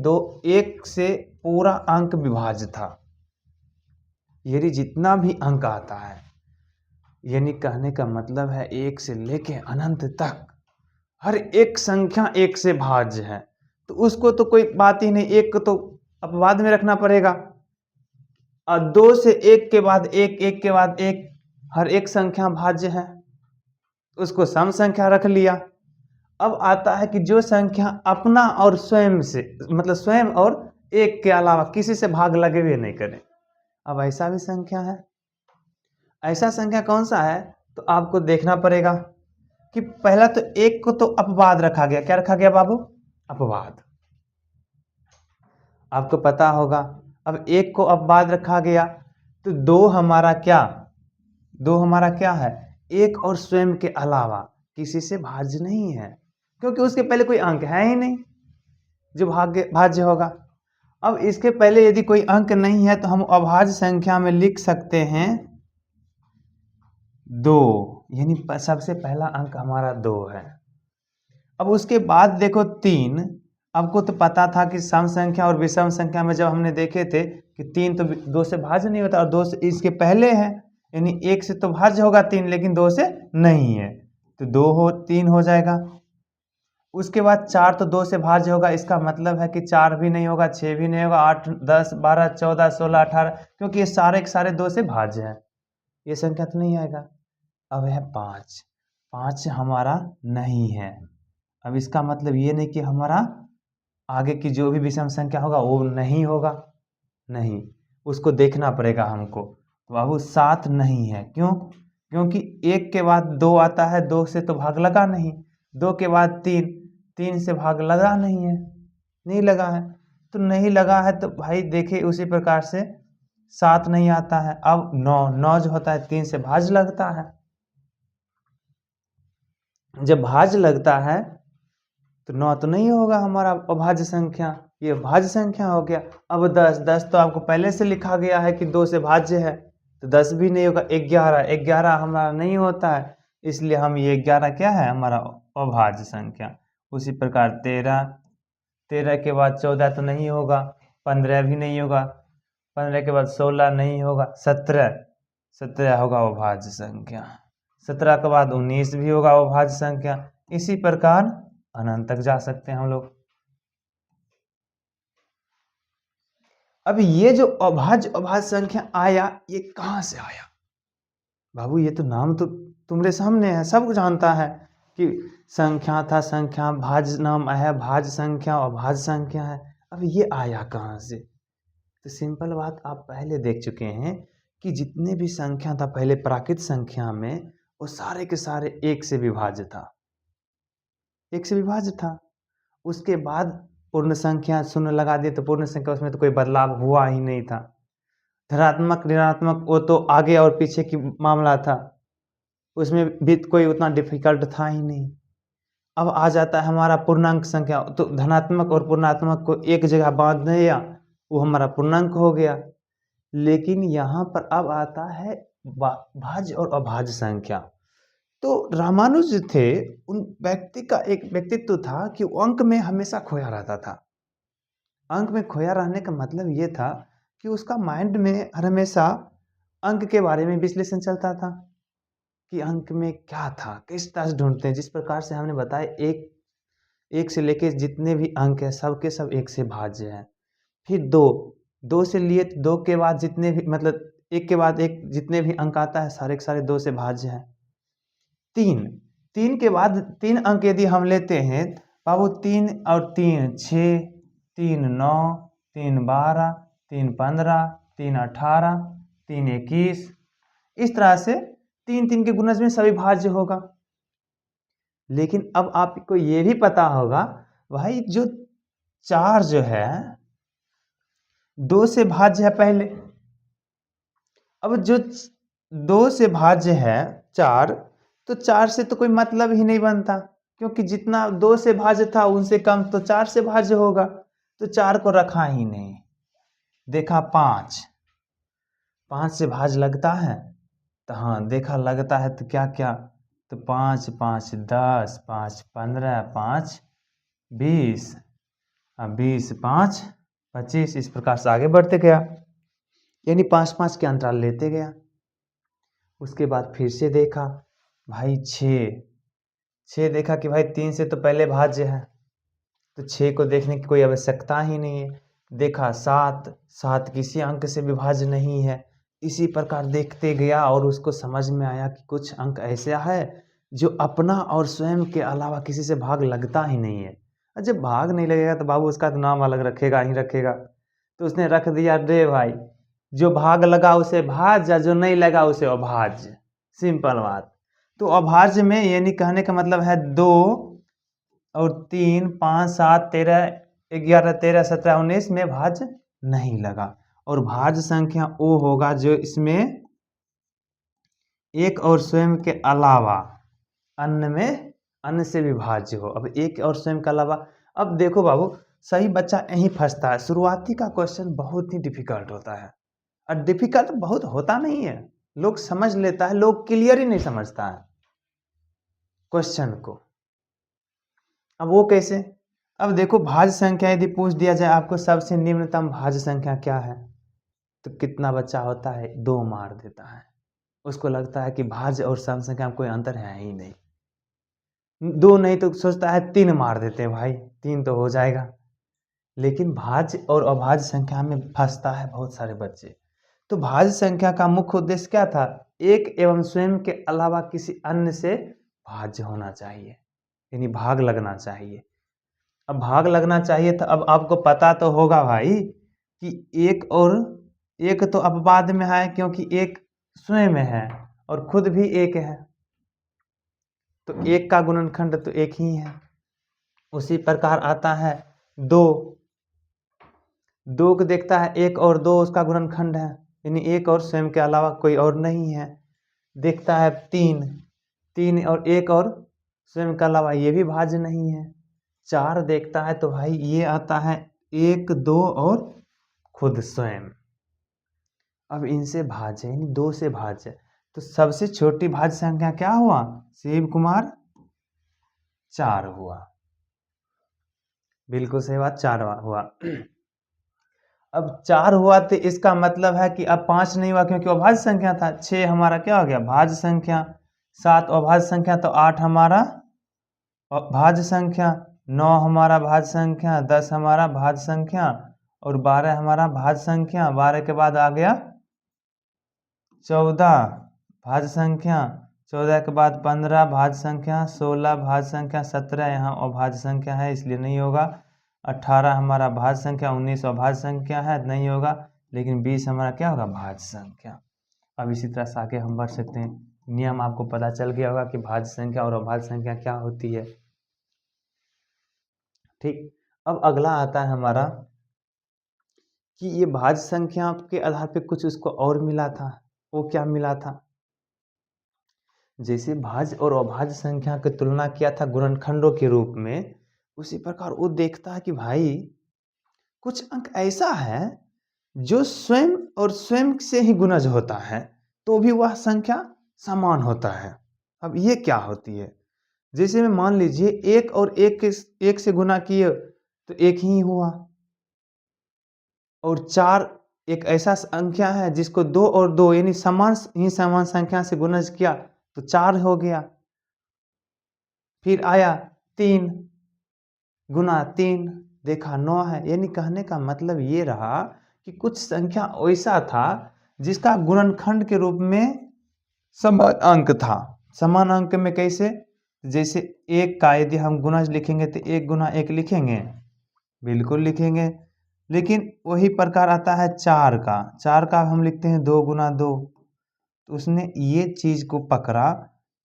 Speaker 1: 1 से पूरा अंक विभाज्य था, यानी जितना भी अंक आता है, यानी कहने का मतलब है 1 से लेके अनंत तक हर एक संख्या 1 से भाज्य है। तो उसको तो कोई बात ही नहीं, 1 को तो अपवाद में रखना पड़ेगा, और 2 से 1 के बाद 1, 1 के बाद 1, हर एक संख्या भाज्य है, उसको सम संख्या रख लिया। अब आता है कि जो संख्या अपना और स्वयं से, मतलब स्वयं और 1 के अलावा किसी से भाग लगे हुए नहीं करे, अब ऐसा भी संख्या है। ऐसा संख्या कौन सा है, तो आपको देखना पड़ेगा कि पहला तो 1 को तो अपवाद रखा गया, क्या रखा गया बाबू, अपवाद, आपको पता होगा। अब 1 को अपवाद रखा गया तो 2 हमारा क्या है, 1 और स्वयं के अलावा किसी से भाज्य नहीं है, क्योंकि उसके पहले कोई अंक है ही नहीं जो भाज्य होगा। अब इसके पहले यदि कोई अंक नहीं है तो हम अभाज्य संख्या में लिख सकते हैं 2, यानी सबसे पहला अंक हमारा 2 है। अब उसके बाद देखो 3, आपको तो पता था कि सम संख्या और विषम संख्या में जब हमने देखे थे कि 3 तो 2 से भाज्य नहीं होता, और 2 से इसके पहले है, यानी 1 से तो भाज्य होगा 3, लेकिन 2 से नहीं है, तो 3 हो जाएगा। उसके बाद 4 तो 2 से भाज्य होगा, इसका मतलब है कि 4 भी नहीं होगा, 6 भी नहीं होगा, 8 10 12 14 16 18, क्योंकि ये सारे के सारे 2 से भाज्य हैं, ये संख्या तो नहीं आएगा। अब है 5 हमारा नहीं है। अब इसका मतलब ये नहीं कि हमारा आगे की जो भी विषम संख्या होगा वो नहीं होगा, नहीं, उसको देखना पड़ेगा हमको। तो बाबू 7 नहीं है, क्यों, क्योंकि 1 के बाद 2 आता है, 2 से तो भाग लगा नहीं, 2 के बाद 3 से भाग लगा नहीं है, नहीं लगा है, तो नहीं लगा है तो भाई देखिए उसी प्रकार से 7 नहीं आता है। अब 9 जो होता है 3 से भाज्य लगता है, जब भाज्य लगता है तो 9 तो नहीं होगा हमारा अभाज्य संख्या, ये भाज्य संख्या हो गया। अब 10 तो आपको पहले से लिखा गया है कि 2 से भाज्य है, तो 10 भी नहीं होगा। 11 हमारा नहीं होता है, इसलिए हम ये 11 क्या है, हमारा अभाज्य संख्या। उसी प्रकार 13 के बाद 14 तो नहीं होगा, 15 भी नहीं होगा, 15 के बाद 16 नहीं होगा, 17 17 होगा अभाज्य संख्या, 17 के बाद 19 भी होगा अभाज्य संख्या। इसी प्रकार अनंत तक जा सकते हैं हम लोग। अब ये जो अभाज्य संख्या आया, ये कहाँ से आया बाबू? ये तो नाम तो तुम्हारे सामने है, सब जानता है कि संख्या था, संख्या भाज्य नाम है, भाज्य संख्या अभाज्य संख्या है। अब ये आया कहाँ से? तो सिंपल बात आप पहले देख चुके हैं कि जितने भी संख्या था पहले प्राकृत संख्या में, वो सारे के सारे एक से विभाज्य था, एक से विभाज्य था। उसके बाद पूर्ण संख्या शून्य लगा दिए तो पूर्ण संख्या, उसमें तो कोई बदलाव हुआ ही नहीं था। धनात्मक ऋणात्मक वो तो आगे और पीछे की मामला था, उसमें भी कोई उतना डिफिकल्ट था ही नहीं। अब आ जाता है हमारा पूर्णांक संख्या, तो धनात्मक और पूर्णात्मक को एक जगह बांध दिया, वो हमारा पूर्णांक हो गया। लेकिन यहाँ पर अब आता है भाज्य और अभाज्य संख्या। तो रामानुज थे, उन व्यक्ति का एक व्यक्तित्व था कि वो अंक में हमेशा खोया रहता था। अंक में खोया रहने का मतलब ये था कि उसका माइंड में हर हमेशा अंक के बारे में विश्लेषण चलता था कि अंक में क्या था, किस तरह से ढूंढते हैं। जिस प्रकार से हमने बताया, एक से लेके जितने भी अंक है सबके सब एक से भाज्य है। फिर दो से लिए तो दो के बाद जितने भी, मतलब एक के बाद एक जितने भी अंक आता है सारे के सारे दो से भाज्य है। तीन के बाद 3 अंक यदि हम लेते हैं बाबू, 3 और 3 6, 3 9, 3 12, 3 15, 3 18, 3 21, इस तरह से 3 के गुणज में सभी भाज्य होगा। लेकिन अब आपको ये भी पता होगा भाई, जो 4 जो है 2 से भाज्य है पहले। अब जो 2 से भाज्य है 4, तो 4 से तो कोई मतलब ही नहीं बनता, क्योंकि जितना 2 से भाज्य था उनसे कम तो 4 से भाज्य होगा, तो 4 को रखा ही नहीं। देखा 5 से भाज्य लगता है, तो हाँ देखा लगता है, तो क्या क्या, तो 5 5 10, 5 15, 5 20, 20 5 25, इस प्रकार से आगे बढ़ते गया, यानी 5 के अंतराल लेते गया। उसके बाद फिर से देखा भाई 6 देखा कि भाई 3 से तो पहले भाज्य है, तो 6 को देखने की कोई आवश्यकता ही नहीं है। देखा 7 किसी अंक से विभाज्य नहीं है। इसी प्रकार देखते गया और उसको समझ में आया कि कुछ अंक ऐसे है जो अपना और स्वयं के अलावा किसी से भाग लगता ही नहीं है। और जब भाग नहीं लगेगा तो बाबू उसका तो नाम अलग रखेगा ही रखेगा। तो उसने रख दिया, रे भाई जो भाग लगा उसे भाज्य, जो नहीं लगा उसे अभाज्य। सिंपल बात। तो अभाज्य में यानी कहने का मतलब है 2 और 3 5 7 13 11 13 17 19 में भाज्य नहीं लगा। और भाज्य संख्या वो होगा जो इसमें एक और स्वयं के अलावा अन्य से विभाज्य हो। अब एक और स्वयं के अलावा, अब देखो बाबू, सही बच्चा यहीं फंसता है। शुरुआती का क्वेश्चन बहुत ही डिफिकल्ट होता है, और डिफिकल्ट बहुत होता नहीं है, लोग समझ लेता है, लोग क्लियर ही नहीं समझता है क्वेश्चन को। अब वो कैसे? अब देखो, भाज्य संख्या यदि पूछ दिया जाए आपको सबसे निम्नतम भाज्य संख्या क्या है, तो कितना बच्चा होता है? 2 मार देता है। उसको लगता है कि भाज्य और सम संख्या में कोई अंतर है ही नहीं। 2 नहीं तो सोचता है 3 मार देते हैं, भाई 3 तो हो जाएगा। लेकिन भाज्य और अभाज्य संख्या में फंसता है बहुत सारे बच्चे। तो भाज्य संख्या का मुख्य उद्देश्य क्या था? एक एवं स्वयं के अलावा किसी अन्य से भाज्य होना चाहिए, यानी भाग लगना चाहिए। अब भाग लगना चाहिए तो अब आपको पता तो होगा भाई कि एक तो अपवाद में है, क्योंकि एक स्वयं में है और खुद भी एक है, तो एक का गुणनखंड तो एक ही है। उसी प्रकार आता है 2 को देखता है 1 और 2 उसका गुणनखंड है, यानी एक और स्वयं के अलावा कोई और नहीं है। देखता है 3 और 1 और स्वयं के अलावा ये भी भाज्य नहीं है। 4 देखता है तो भाई ये आता है 1 2 और खुद स्वयं। अब इनसे भाज्य, यानी 2 से भाज्य, तो सबसे छोटी भाज्य संख्या क्या हुआ शिव कुमार? 4 हुआ। बिल्कुल सही बात, 4 हुआ। अब 4 हुआ तो इसका मतलब है कि अब 5 नहीं हुआ, क्योंकि अभाज्य संख्या था। 6 हमारा क्या हो गया, भाज्य संख्या। 7 अभाज्य संख्या, तो 8 हमारा भाज्य संख्या। 9 हमारा भाज्य संख्या। 10 हमारा भाज्य संख्या। और 12 हमारा भाज्य संख्या। 12 के बाद आ गया 14 भाज्य संख्या। 14 के बाद 15 भाज्य संख्या। 16 भाज्य संख्या। 17 यहाँ अभाज्य संख्या है इसलिए नहीं होगा। 18 हमारा भाज्य संख्या। 19 अभाज्य संख्या है, नहीं होगा। लेकिन 20 हमारा क्या होगा, भाज्य संख्या। अब इसी तरह से आगे हम बढ़ सकते हैं। नियम आपको पता चल गया होगा कि भाज्य संख्या और अभाज्य संख्या क्या होती है। ठीक, अब अगला आता है हमारा कि ये भाज्य संख्या के आधार पे कुछ उसको और मिला था। वो क्या मिला था, जैसे भाज्य और अभाज्य संख्या की तुलना किया था गुणनखंडों के रूप में, उसी प्रकार वो देखता है कि भाई कुछ अंक ऐसा है जो स्वयं और स्वयं से ही गुणज होता है तो भी वह संख्या समान होता है। अब ये क्या होती है, जैसे में मान लीजिए एक और एक से गुना किए तो एक ही हुआ, और 4 एक ऐसा संख्या है जिसको 2 और 2 यानी समान संख्या से गुणज किया तो 4 हो गया। फिर आया 3 गुना 3, देखा 9 है। यानी कहने का मतलब ये रहा कि कुछ संख्या ऐसा था जिसका गुणनखंड के रूप में समान अंक था। समान अंक में कैसे, जैसे एक का यदि हम गुणज लिखेंगे तो 1 गुना 1 लिखेंगे, बिल्कुल लिखेंगे। लेकिन वही प्रकार आता है 4 का हम लिखते हैं 2 गुना 2। तो उसने ये चीज को पकड़ा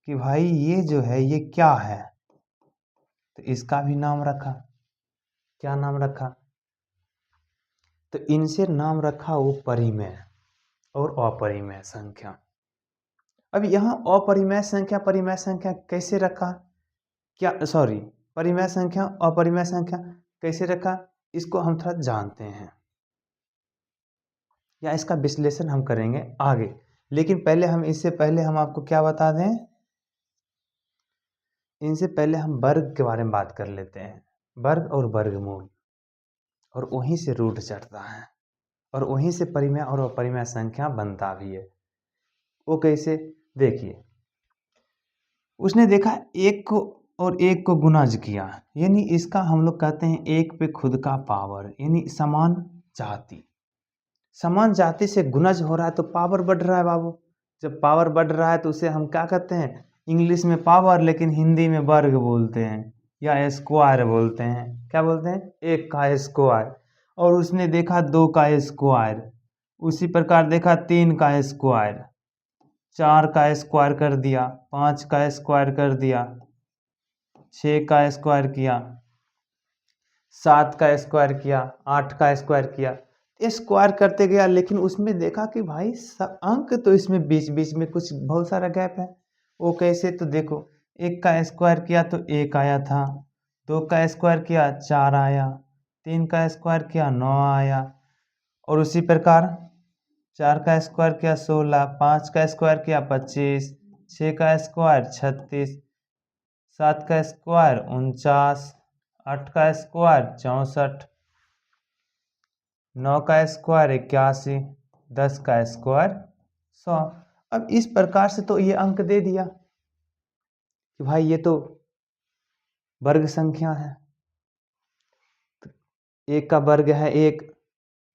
Speaker 1: कि भाई ये जो है ये क्या है, तो इसका भी नाम रखा। क्या नाम रखा, तो इनसे नाम रखा वो परिमेय और अपरिमेय संख्या। अब यहाँ अपरिमेय संख्या परिमेय संख्या कैसे रखा, क्या सॉरी परिमेय संख्या अपरिमेय संख्या कैसे रखा, इसको हम थोड़ा जानते हैं या इसका विश्लेषण हम करेंगे आगे। लेकिन पहले हम इससे पहले हम आपको क्या बता दें, इनसे पहले हम वर्ग के बारे में बात कर लेते हैं। वर्ग और वर्गमूल, और वहीं से रूट चढ़ता है और वहीं से परिमेय और अपरिमेय संख्या बनता भी है। वो कैसे, देखिए उसने देखा एक को और एक को गुणज किया, यानी इसका हम लोग कहते हैं एक पे खुद का पावर, यानी समान जाति। समान जाति से गुणज हो रहा है तो पावर बढ़ रहा है बाबू। जब पावर बढ़ रहा है तो उसे हम क्या कहते हैं, इंग्लिश में पावर, लेकिन हिंदी में वर्ग बोलते हैं या स्क्वायर बोलते हैं। क्या बोलते हैं, एक का स्क्वायर। और उसने देखा 2 का स्क्वायर, उसी प्रकार देखा 3 का स्क्वायर, 4 का स्क्वायर कर दिया, 5 का स्क्वायर कर दिया, 6 का स्क्वायर किया, 7 का स्क्वायर किया, 8 का स्क्वायर किया। स्क्वायर करते गया, लेकिन उसमें देखा कि भाई अंक तो इसमें बीच बीच में कुछ बहुत सारा गैप है। वो कैसे, तो देखो 1 का स्क्वायर किया तो 1 आया था, 2 का स्क्वायर किया 4 आया, 3 का स्क्वायर किया 9 आया, और उसी प्रकार 4 का स्क्वायर किया 16, 5 का स्क्वायर किया 25, 6 का स्क्वायर 36, 7 का स्क्वायर 49, 8 का स्क्वायर 64, 9 का स्क्वायर 81, 10 का स्क्वायर 100। अब इस प्रकार से तो ये अंक दे दिया कि भाई ये तो वर्ग संख्या है। एक का वर्ग है 1,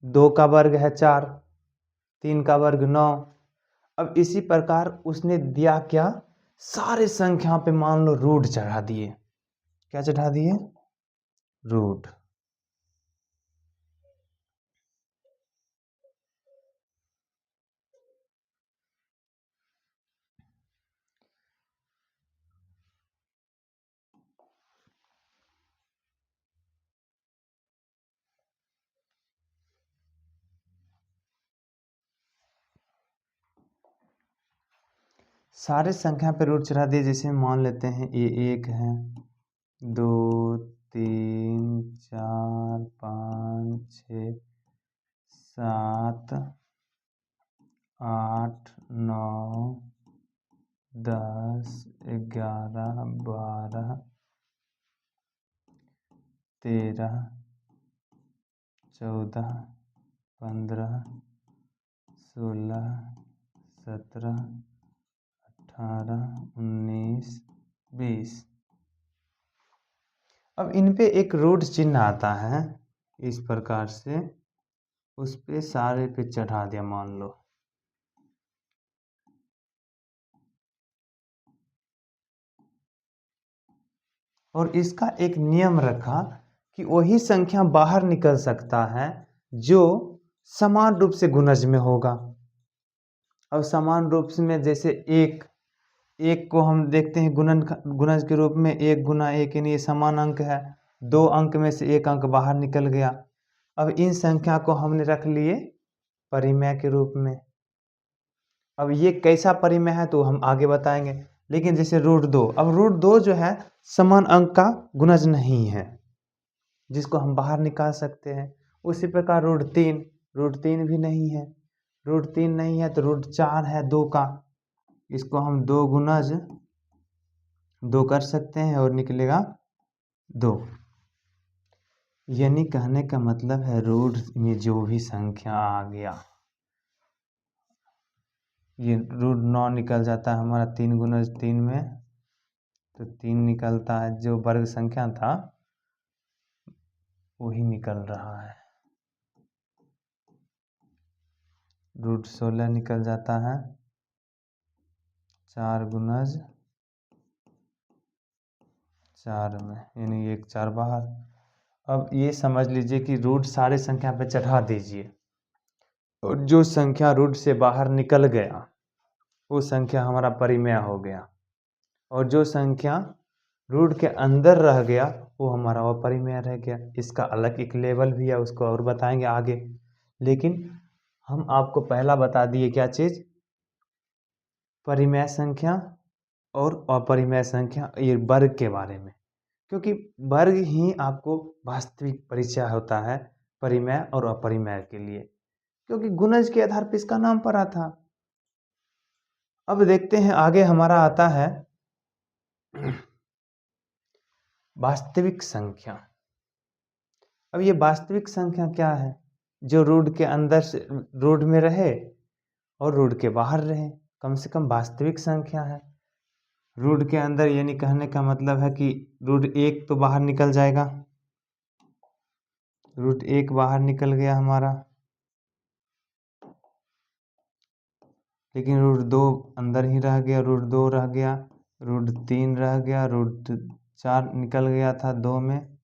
Speaker 1: 2 का वर्ग है 4, 3 का वर्ग 9। अब इसी प्रकार उसने दिया क्या, सारे संख्या पे मान लो रूट चढ़ा दिए। क्या चढ़ा दिए, रूट। सारे संख्या पे रूट चढ़ा दिए। जैसे मान लेते हैं ये 1 है, 2 3 4 5 6 7 8 9 10 11 12 13 14 15, 16, 17, 18, 19, 20। अब इन पे एक रूट चिन्ह आता है इस प्रकार से, उस पे सारे पे चढ़ा दिया मान लो। और इसका एक नियम रखा कि वही संख्या बाहर निकल सकता है जो समान रूप से गुणज में होगा। अब समान रूप से में जैसे एक को हम देखते हैं गुणज के रूप में 1 गुना 1, यानी ये समान अंक है। 2 अंक में से 1 अंक बाहर निकल गया। अब इन संख्या को हमने रख लिए परिमेय के रूप में। अब ये कैसा परिमेय है तो हम आगे बताएंगे। लेकिन जैसे √2, अब √2 जो है समान अंक का गुणज नहीं है, जिसको हम बाहर निकाल सकते हैं। उसी प्रकार √3 भी नहीं है। √3 नहीं है तो √4 है 2 का, इसको हम 2 गुणज 2 कर सकते हैं और निकलेगा 2। यानी कहने का मतलब है रूट में जो भी संख्या आ गया, ये √9 निकल जाता है हमारा 3 गुणज 3 में, तो 3 निकलता है। जो वर्ग संख्या था वही निकल रहा है। √16 निकल जाता है 4 गुणज 4 में, यानी 1 4 बाहर। अब ये समझ लीजिए कि रूट सारे संख्या पे चढ़ा दीजिए, और जो संख्या रूट से बाहर निकल गया वो संख्या हमारा परिमेय हो गया, और जो संख्या रूट के अंदर रह गया वो हमारा अपरिमेय रह गया। इसका अलग एक लेवल भी है, उसको और बताएंगे आगे। लेकिन हम आपको पहला बता दिए क्या चीज़, परिमेय संख्या और अपरिमेय संख्या, ये वर्ग के बारे में। क्योंकि वर्ग ही आपको वास्तविक परिचय होता है परिमेय और अपरिमेय के लिए, क्योंकि गुणज के आधार पर इसका नाम पड़ा था। अब देखते हैं आगे हमारा आता है वास्तविक संख्या। अब ये वास्तविक संख्या क्या है, जो रूट के अंदर से रूट में रहे और रूट के बाहर रहे, कम से कम वास्तविक संख्या है। रूट के अंदर यानी कहने का मतलब है कि √1 तो बाहर निकल जाएगा, √1 बाहर निकल गया हमारा, लेकिन √2 अंदर ही रह गया, √2 रह गया, √3 रह गया, √4 निकल गया था 2 में।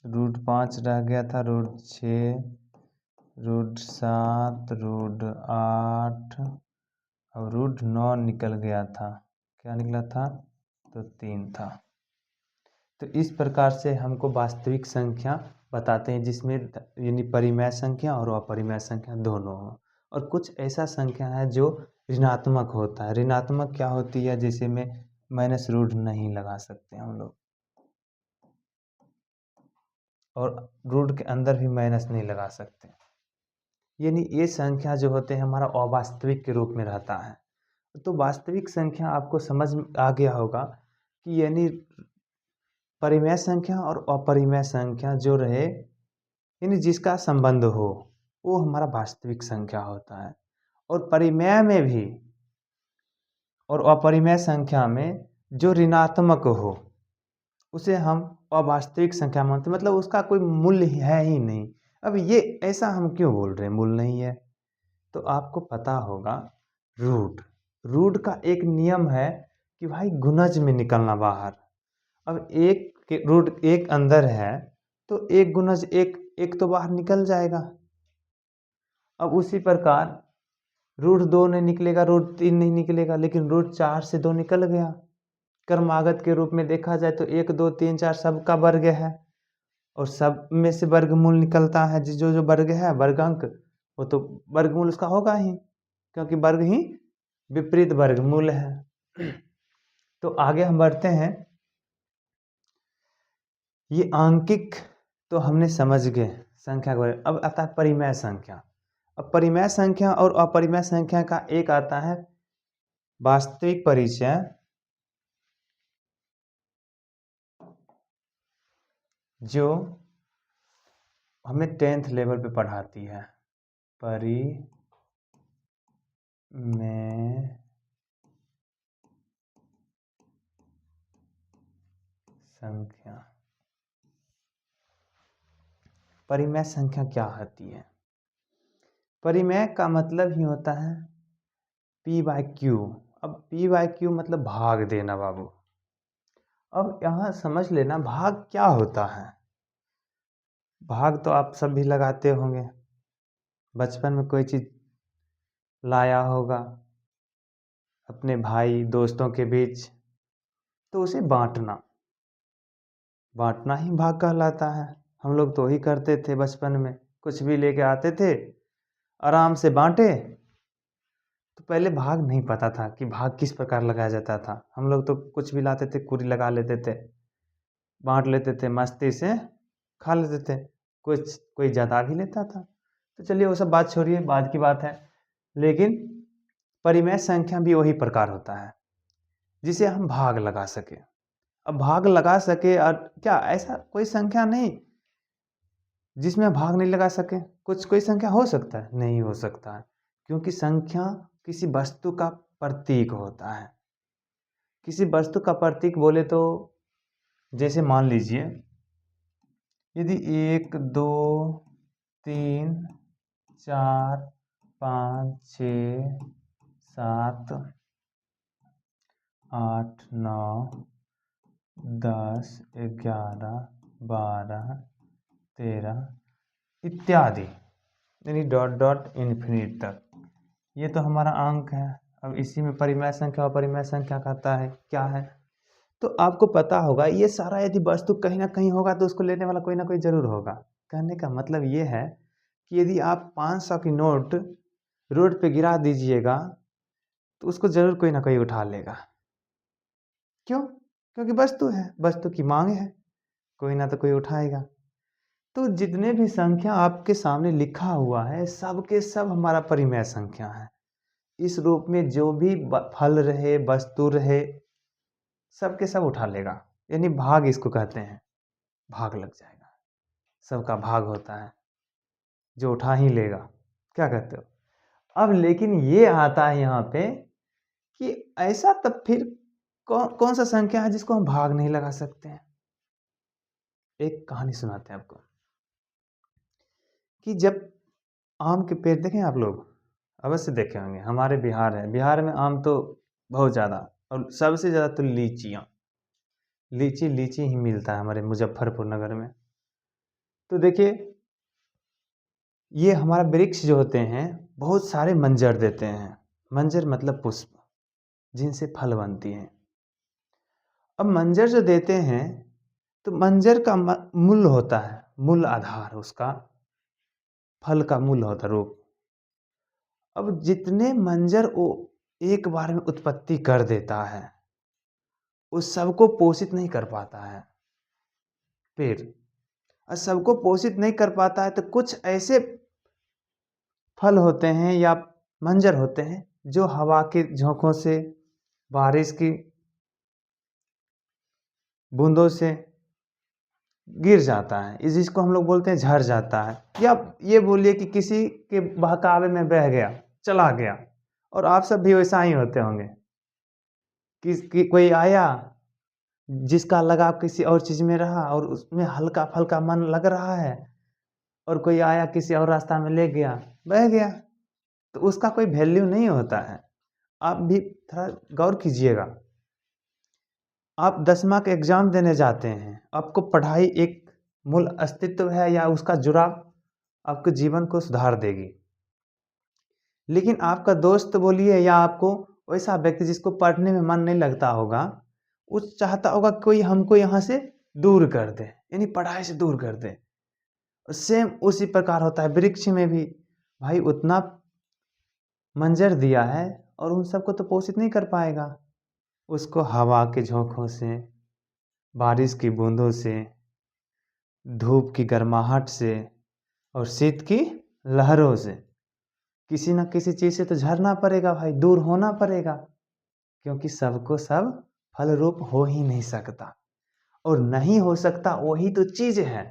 Speaker 1: √5 रह गया था, √6, √7, √8 और √9 निकल गया था। क्या निकला था, तो 3 था। तो इस प्रकार से हमको वास्तविक संख्या बताते हैं, जिसमें यानी परिमेय संख्या और अपरिमेय संख्या दोनों हो। और कुछ ऐसा संख्या है जो ऋणात्मक होता है। ऋणात्मक क्या होती है, जिसे में माइनस रूट नहीं लगा सकते हम लोग, और रूट के अंदर भी माइनस नहीं लगा सकते। यानी ये संख्या जो होते हैं हमारा अवास्तविक के रूप में रहता है। तो वास्तविक संख्या आपको समझ में आ गया होगा कि यानी परिमेय संख्या और अपरिमेय संख्या जो रहे, यानी जिसका संबंध हो, वो हमारा वास्तविक संख्या होता है। और परिमेय में भी और अपरिमेय संख्या में जो ऋणात्मक हो उसे हम अवास्तविक संख्या मानते, मतलब उसका कोई मूल्य है ही नहीं। अब ये ऐसा हम क्यों बोल रहे हैं मूल्य नहीं है, तो आपको पता होगा रूट का एक नियम है कि भाई गुणज में निकलना बाहर। अब रूट 1 अंदर है तो 1 गुणज 1 तो बाहर निकल जाएगा। अब उसी प्रकार √2 नहीं निकलेगा, √3 नहीं निकलेगा, लेकिन √4 से 2 निकल गया। क्रमागत के रूप में देखा जाए तो 1 2 3 4 सबका वर्ग है, और सब में से वर्गमूल निकलता है। जो वर्ग है वर्गांक, वो तो वर्गमूल उसका होगा ही, क्योंकि वर्ग ही विपरीत वर्गमूल है। तो आगे हम बढ़ते हैं। ये आंकिक तो हमने समझ गए संख्या के बारे में। अब आता है परिमेय संख्या। अब परिमेय संख्या और अपरिमेय संख्या का एक आता है वास्तविक परिचय, जो हमें 10th लेवल पे पढ़ाती है। परिमेय संख्या। परिमेय संख्या क्या होती है? परिमेय का मतलब ही होता है p/q। अब p/q मतलब भाग देना बाबू। अब यहाँ समझ लेना भाग क्या होता है। भाग तो आप सब भी लगाते होंगे, बचपन में कोई चीज़ लाया होगा अपने भाई दोस्तों के बीच, तो उसे बांटना ही भाग कहलाता है। हम लोग तो ही करते थे बचपन में, कुछ भी लेके आते थे, आराम से बांटे। तो पहले भाग नहीं पता था कि भाग किस प्रकार लगाया जाता था। हम लोग तो कुछ भी लाते थे, कुरी लगा लेते थे, बांट लेते थे, मस्ती से खा लेते थे। कोई ज़्यादा भी लेता था। तो चलिए वो सब बात छोड़िए, बाद की बात है। लेकिन परिमेय संख्या भी वही प्रकार होता है जिसे हम भाग लगा सके। अब भाग लगा सके, और क्या ऐसा कोई संख्या नहीं जिसमें भाग नहीं लगा सके? कोई संख्या हो सकता है? नहीं हो सकता है, क्योंकि संख्या किसी वस्तु का प्रतीक होता है। किसी वस्तु का प्रतीक बोले तो जैसे मान लीजिए, यदि 1 2 3 4 5 6 7 8 9 10 11 12 13 इत्यादि, यानी डॉट डॉट इन्फिनिट तक, ये तो हमारा अंक है। अब इसी में परिमेय संख्या और अपरिमेय संख्या कहता है क्या है। तो आपको पता होगा ये सारा यदि वस्तु कहीं ना कहीं होगा तो उसको लेने वाला कोई ना कोई जरूर होगा। कहने का मतलब ये है कि यदि आप 500 की नोट रोड पे गिरा दीजिएगा तो उसको जरूर कोई ना कोई उठा लेगा। क्यों? क्योंकि वस्तु है, वस्तु की मांग है, कोई ना तो कोई उठाएगा। तो जितने भी संख्या आपके सामने लिखा हुआ है, सब के सब हमारा परिमेय संख्या है। इस रूप में जो भी फल रहे, वस्तु रहे, सब के सब उठा लेगा, यानी भाग इसको कहते हैं। भाग लग जाएगा, सबका भाग होता है, जो उठा ही लेगा। क्या कहते हो? अब लेकिन ये आता है यहाँ पे कि ऐसा तब फिर कौन सा संख्या है जिसको हम भाग नहीं लगा सकते हैं। एक कहानी सुनाते हैं आपको कि जब आम के पेड़ देखें आप लोग, अवश्य देखे होंगे, हमारे बिहार है, बिहार में आम तो बहुत ज़्यादा, और सबसे ज़्यादा तो लीचियाँ, लीची ही मिलता है हमारे मुजफ्फरपुर नगर में। तो देखिए, ये हमारा वृक्ष जो होते हैं बहुत सारे मंजर देते हैं। मंजर मतलब पुष्प, जिनसे फल बनती हैं। अब मंजर जो देते हैं तो मंजर का मूल होता है, मूल आधार उसका फल का मूल होता है, रूप। अब जितने मंजर वो एक बार में उत्पत्ति कर देता है, उस सबको पोषित नहीं कर पाता है पेड़। और सबको पोषित नहीं कर पाता है तो कुछ ऐसे फल होते हैं या मंजर होते हैं जो हवा के झोंकों से, बारिश की बूंदों से गिर जाता है। इस जिसको हम लोग बोलते हैं झड़ जाता है, या ये बोलिए कि किसी के बहकावे में बह गया, चला गया। और आप सब भी वैसा ही होते होंगे कि कोई आया जिसका लगाव किसी और चीज़ में रहा और उसमें हल्का फल्का मन लग रहा है, और कोई आया किसी और रास्ता में ले गया, बह गया, तो उसका कोई वैल्यू नहीं होता है। आप भी थोड़ा गौर कीजिएगा। आप 10वीं का एग्ज़ाम देने जाते हैं, आपको पढ़ाई एक मूल अस्तित्व है या उसका जुड़ाव आपके जीवन को सुधार देगी। लेकिन आपका दोस्त बोलिए या आपको वैसा व्यक्ति जिसको पढ़ने में मन नहीं लगता होगा, उस चाहता होगा कोई हमको यहाँ से दूर कर दे, यानी पढ़ाई से दूर कर दे। सेम उसी प्रकार होता है वृक्ष में भी। भाई उतना मंजर दिया है और उन सबको तो पोषित नहीं कर पाएगा। उसको हवा के झोंकों से, बारिश की बूंदों से, धूप की गर्माहट से और शीत की लहरों से। किसी न किसी चीज़ से तो झरना पड़ेगा भाई, दूर होना पड़ेगा, क्योंकि सबको सब फल रूप हो ही नहीं सकता। और नहीं हो सकता वही तो चीज़ है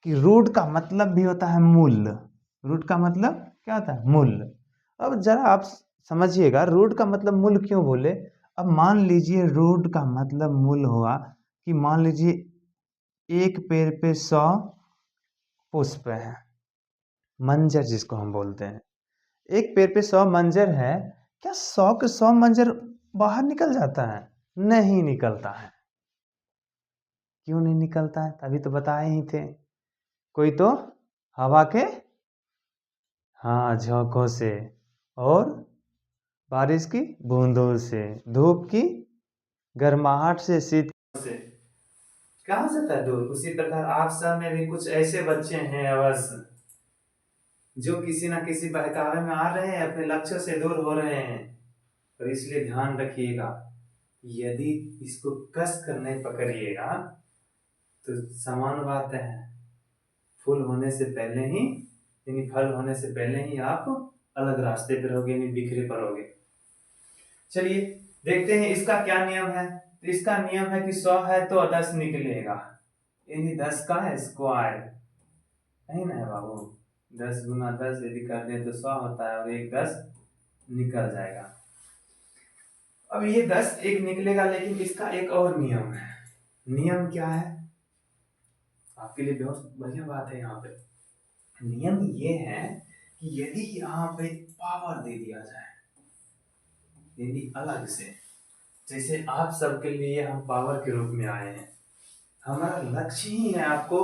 Speaker 1: कि रूट का मतलब भी होता है मूल्य। रूट का मतलब क्या होता है? मूल्य। अब जरा आप समझिएगा, रूट का मतलब मूल्य क्यों बोले। अब मान लीजिए रूट का मतलब मूल्य हुआ कि मान लीजिए एक पेड़ पे 100 पुष्प है, मंजर जिसको हम बोलते हैं। एक पेड़ पे 100 मंजर है, क्या 100 के 100 मंजर बाहर निकल जाता है? नहीं निकलता है। क्यों नहीं निकलता है? तभी तो बताए ही थे, कोई तो हवा के, हाँ, झोंकों से, और बारिश की बूंदों से, धूप की गर्माहट से, शीत से कहाँ से था दूर। उसी प्रकार आप सब में भी कुछ ऐसे बच्चे हैं अवश्य जो किसी न किसी बहकावे में आ रहे हैं, अपने लक्ष्य से दूर हो रहे हैं। और इसलिए ध्यान रखिएगा, यदि इसको कस कर नहीं पकड़िएगा तो समान बात है, फूल होने से पहले ही, यानी फल होने से पहले ही आप अलग रास्ते पर रहोगे, यानी बिखरे पड़ोगे। चलिए देखते हैं इसका क्या नियम है। तो इसका नियम है कि 100 है तो 10 निकलेगा, यानी 10 का स्क्वायर, नहीं ना है बाबू। 10 गुना 10 यदि कर दे तो 100 होता है, और एक 10 निकल जाएगा। अब ये 10 एक निकलेगा, लेकिन इसका एक और नियम है। नियम क्या है? आपके लिए बहुत बढ़िया बात है यहाँ पे। नियम ये है कि यदि यहाँ पे पावर दे दिया जाए, यदि अलग से, जैसे आप सबके लिए हम पावर के रूप में आए हैं, हमारा लक्ष्य ही है आपको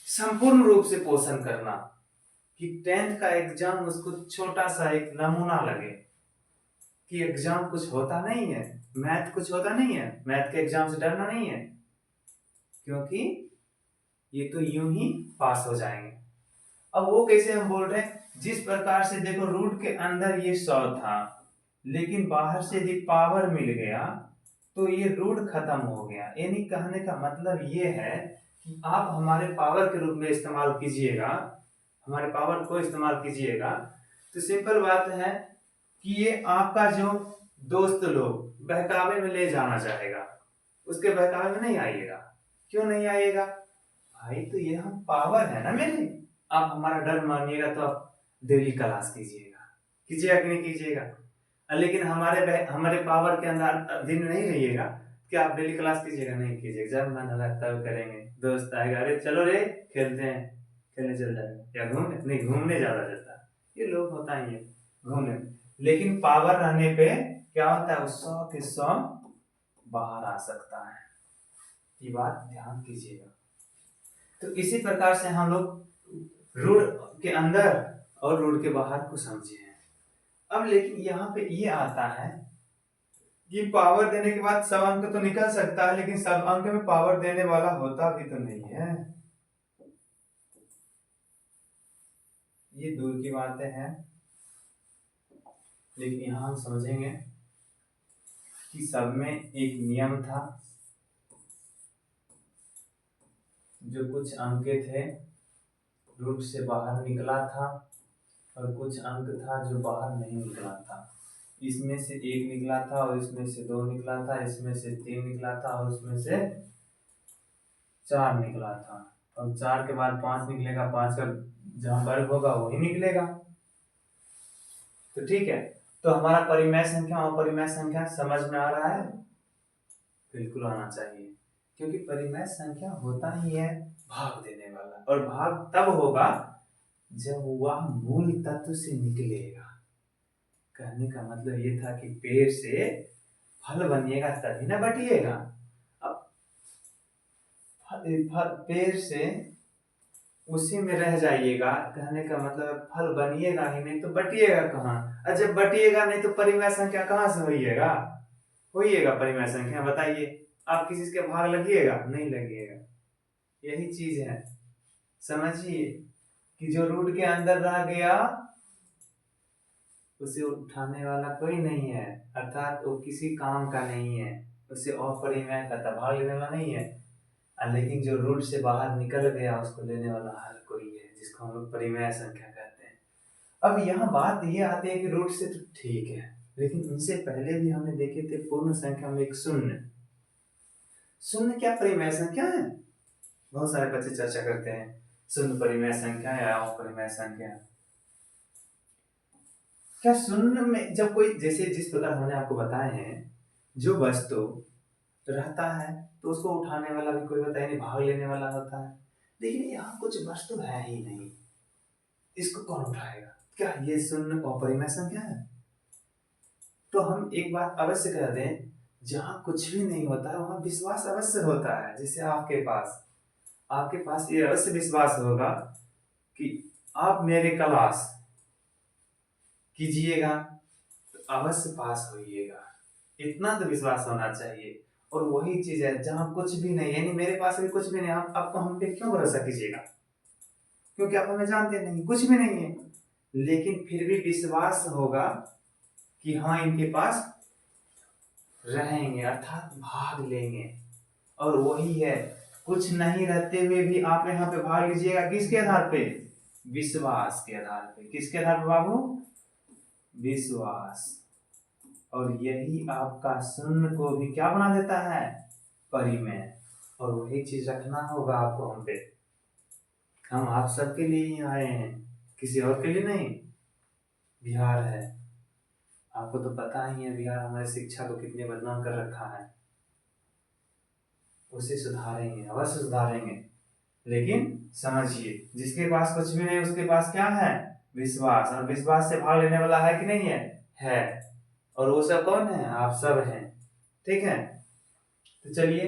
Speaker 1: संपूर्ण रूप से पोषण करना, कि 10th का एग्जाम उसको छोटा सा एक नमूना लगे कि एग्जाम कुछ होता नहीं है, मैथ कुछ होता नहीं है, मैथ के एग्जाम से डरना नहीं है, क्योंकि ये तो यूं ही पास हो जाएंगे। अब वो कैसे हम बोल रहे हैं, जिस प्रकार से देखो रूट के अंदर ये 100 था, लेकिन बाहर से यदि पावर मिल गया तो ये रूट खत्म हो गया। यानी कहने का मतलब ये है कि आप हमारे पावर के रूप में इस्तेमाल कीजिएगा, हमारे पावर को इस्तेमाल कीजिएगा, तो सिंपल बात है कि ये आपका जो दोस्त लोग बहकावे में ले जाना चाहेगा, उसके बहकावे में नहीं आइएगा। क्यों नहीं आइएगा भाई? तो ये हम पावर है ना मेरी, आप हमारा डर मानिएगा तो आप डेली क्लास कीजिएगा, कीजिएगा कि नहीं कीजिएगा। लेकिन हमारे पावर के अंदर दिन नहीं रहिएगा कि आप डेली क्लास कीजिएगा, नहीं कीजिएगा। जब मन होगा तब करेंगे, दोस्त आएगा, अरे चलो रे खेलते हैं, खेलने चल जाएगा, या घूमने, नहीं घूमने ज्यादा जाता है, ये लोग होता ही है घूमने। लेकिन पावर रहने पे क्या होता है, उस 100 के 100 बाहर आ सकता है, ये बात ध्यान कीजिएगा। तो इसी प्रकार से हम लोग रोड के अंदर और रोड के बाहर को समझे हैं। अब लेकिन यहाँ पे ये आता है कि पावर देने के बाद सब अंक तो निकल सकता है, लेकिन सब अंक में पावर देने वाला होता भी तो नहीं है, ये दूर की बातें हैं। लेकिन यहाँ हम समझेंगे कि सब में एक नियम था, जो कुछ अंक थे रूट से बाहर निकला था, और कुछ अंक था जो बाहर नहीं निकला था। इसमें से एक निकला था, और इसमें से 2 निकला था, इसमें से 3 निकला था, और उसमें से 4 निकला था। और 4 के बाद 5 निकलेगा, 5 का जहां वर्ग होगा वही निकलेगा। तो ठीक है, तो हमारा परिमेय संख्या और परिमेय संख्या समझ में आ रहा है? बिल्कुल आना चाहिए, क्योंकि परिमेय संख्या होता ही है भाग देने वाला, और भाग तब होगा जब वह मूल तत्व से निकलेगा। कहने का मतलब ये था कि पेड़ से फल बनिएगा तभी ना बटिएगा। अब पेड़ से उसी में रह जाइएगा, कहने का मतलब फल बनिएगा ही नहीं तो बटिएगा कहाँ। और जब बटिएगा नहीं तो परिमेय संख्या कहाँ से होइएगा? होइएगा परिमेय संख्या, बताइए। आप किसी के भाग लगिएगा? नहीं लगिएगा। यही चीज है, समझिए कि जो रूट के अंदर रह गया उसे उठाने वाला कोई नहीं है, अर्थात वो किसी काम का नहीं है, उसे अपरिमेय का भाग लेने वाला नहीं है। लेकिन जो रूट से बाहर निकल गया उसको लेने वाला हर कोई है, जिसको हम लोग परिमेय संख्या कहते हैं। अब यहाँ बात ये आती है कि रूट से तो ठीक है, लेकिन उनसे पहले भी हमने देखे थे पूर्ण संख्या में एक शून्य। शून्य क्या परिमेय संख्या है? बहुत सारे बच्चे चर्चा करते हैं शून्य परिमेय संख्या या अपरिमेय संख्या। क्या शून्य में जब कोई, जैसे जिस प्रकार हमने आपको बताए हैं, जो वस्तु रहता है तो उसको उठाने वाला भी कोई होता है, नहीं भाग लेने वाला होता है, लेकिन यहाँ कुछ वस्तु है ही नहीं, इसको कौन उठाएगा? क्या ये शून्य अपरिमेय संख्या है? तो हम एक बात अवश्य कह दें, जहाँ कुछ भी नहीं होता है वहां विश्वास अवश्य होता है। जैसे आपके पास ये अवश्य विश्वास होगा कि आप मेरे क्लास कीजिएगा तो अवश्य पास होइएगा, इतना तो विश्वास होना चाहिए। और वही चीज है जहाँ कुछ भी नहीं, यानी मेरे पास भी कुछ भी नहीं, आप हम पे क्यों भरोसा कीजिएगा? क्योंकि आप हमें जानते नहीं, कुछ भी नहीं है, लेकिन फिर भी विश्वास होगा कि हाँ इनके पास रहेंगे, अर्थात भाग लेंगे। और वही है, कुछ नहीं रहते हुए भी आप यहाँ पे भाग लीजिएगा, किसके आधार पे? विश्वास के आधार पे। किसके आधार पे बाबू? विश्वास। और यही आपका शून्य को भी क्या बना देता है? परिमेय। और वही चीज रखना होगा आपको हम पे। हम आप सबके लिए ही आए हैं, किसी और के लिए नहीं। बिहार है, आपको तो पता ही है बिहार हमारी शिक्षा को कितने बदनाम कर रखा है। उसे सुधारेंगे, अवश्य सुधारेंगे, लेकिन समझिए जिसके पास कुछ भी नहीं उसके पास क्या है? विश्वास। और विश्वास से भाग लेने वाला है कि नहीं है? है। और वो सब कौन है? आप सब हैं। ठीक है, तो चलिए,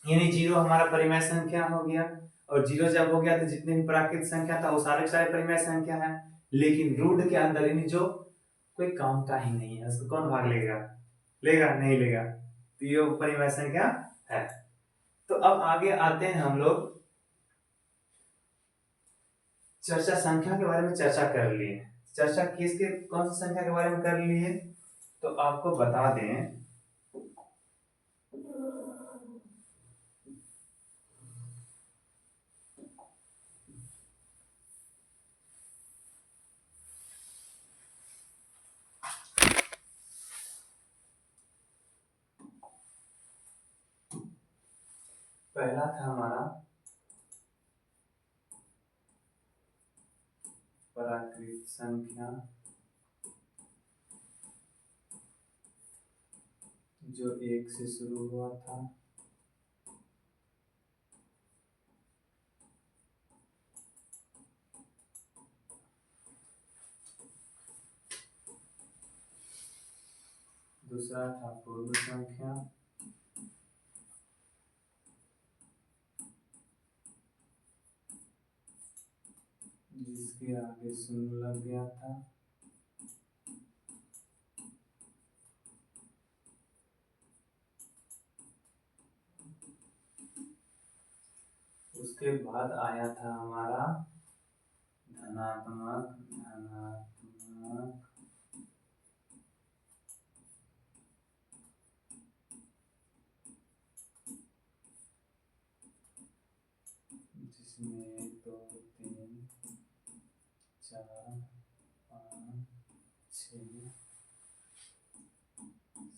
Speaker 1: यानी जीरो हमारा परिमेय संख्या हो गया, और जीरो जब हो गया तो जितने भी प्राकृतिक संख्या था वो सारे सारे परिमेय संख्या है। लेकिन रूट के अंदर यानी जो कोई काम का ही नहीं है उसको कौन भाग लेगा? लेगा? नहीं लेगा, तो ये परिमेय संख्या है। तो अब आगे आते हैं हम लोग, चर्चा संख्या के बारे में चर्चा कर लिए। चर्चा किसके, कौन सी संख्या के बारे में कर लिए? तो आपको बता दें, पहला था हमारा प्राकृतिक संख्या, जो एक से शुरू हुआ था। दूसरा था पूर्ण संख्या, जिसके आगे शून्य लग गया था। उसके बाद आया था हमारा धनात्मक, जिसमें 1 2 3 4 5 6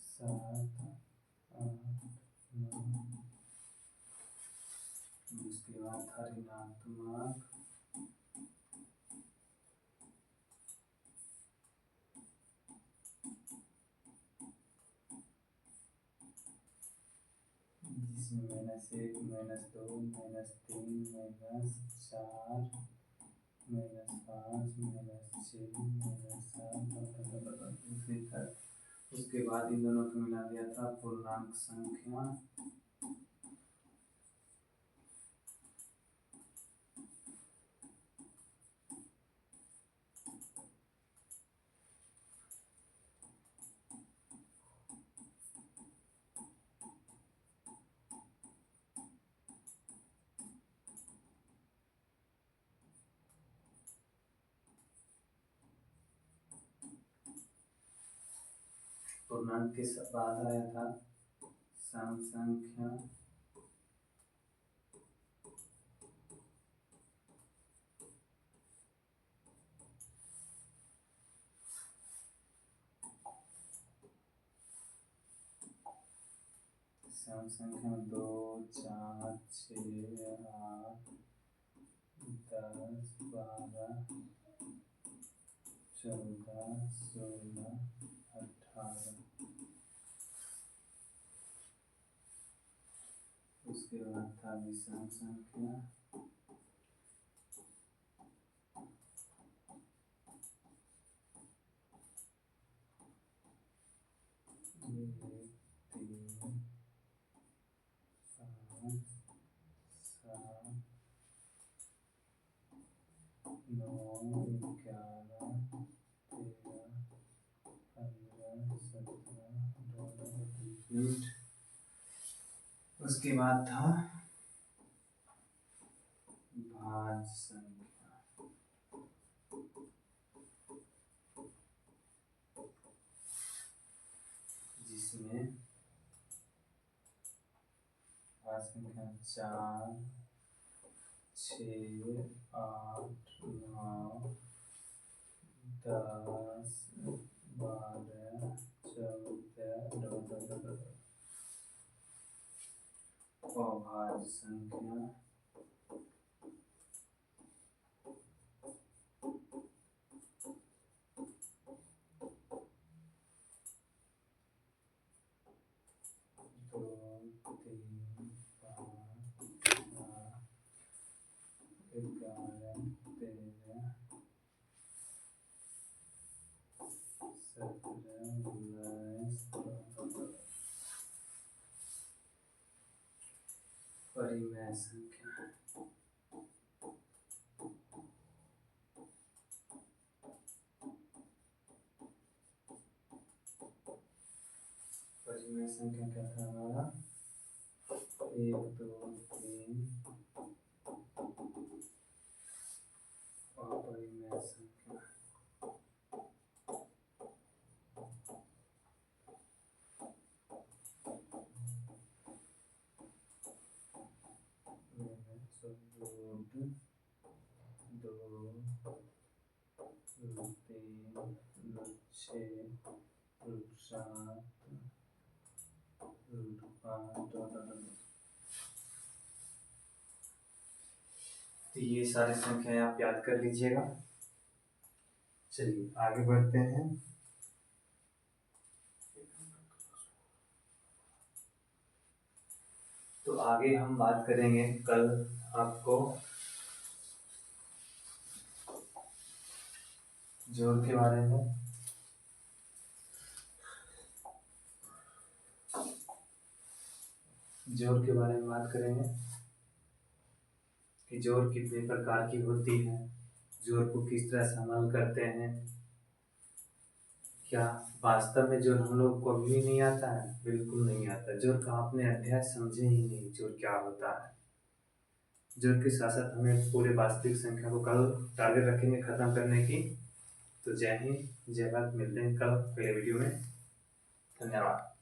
Speaker 1: 7 8 9। उसके बाद था ऋणात्मक, जिसमें -1 -2 -3 -4 -5 -6 -7। उसके बाद इन दोनों को मिला दिया था पूर्णांक संख्या। पूर्णांक के बाद आया था सम संख्या, विषम संख्या 2, 4, 6, 8, 10, 12, 14, 16, 18। उसके बाद था विषम संख्या 1, 3, 5, 7, 9, 11, 13, 15, 17, 18, 19। उसके बाद था भाज्य संख्या, जिसमें भाज्य संख्या 4, 6, 8, 9, 10, 12, 14, अभाज्य संख्या 2, 3, 5, 7, 11, 13, 17, 19, परिमेय संख्या क्या था हमारा 1, 2, 3। अपरिमेय संख्या root 2, root 3, root 6, root 7, root 5। तो ये सारी संख्याएं आप याद कर लीजिएगा। चलिए आगे बढ़ते हैं। तो आगे हम बात करेंगे कल आपको जोड़ के बारे में। जोड़ के बारे में बात करेंगे कि जोड़ कितने प्रकार की होती है, जोड़ को किस तरह से अमल करते हैं, क्या वास्तव में जोड़ हम लोग को भी नहीं आता है? बिल्कुल नहीं आता। जोड़ का आपने अध्याय समझे ही नहीं, जोड़ क्या होता है। जोड़ के साथ साथ हमें पूरे वास्तविक संख्या को कल टारगेट रखेंगे खत्म करने की। तो जय हिंद, जय भारत। मिलते हैं कल अगले वीडियो में। धन्यवाद।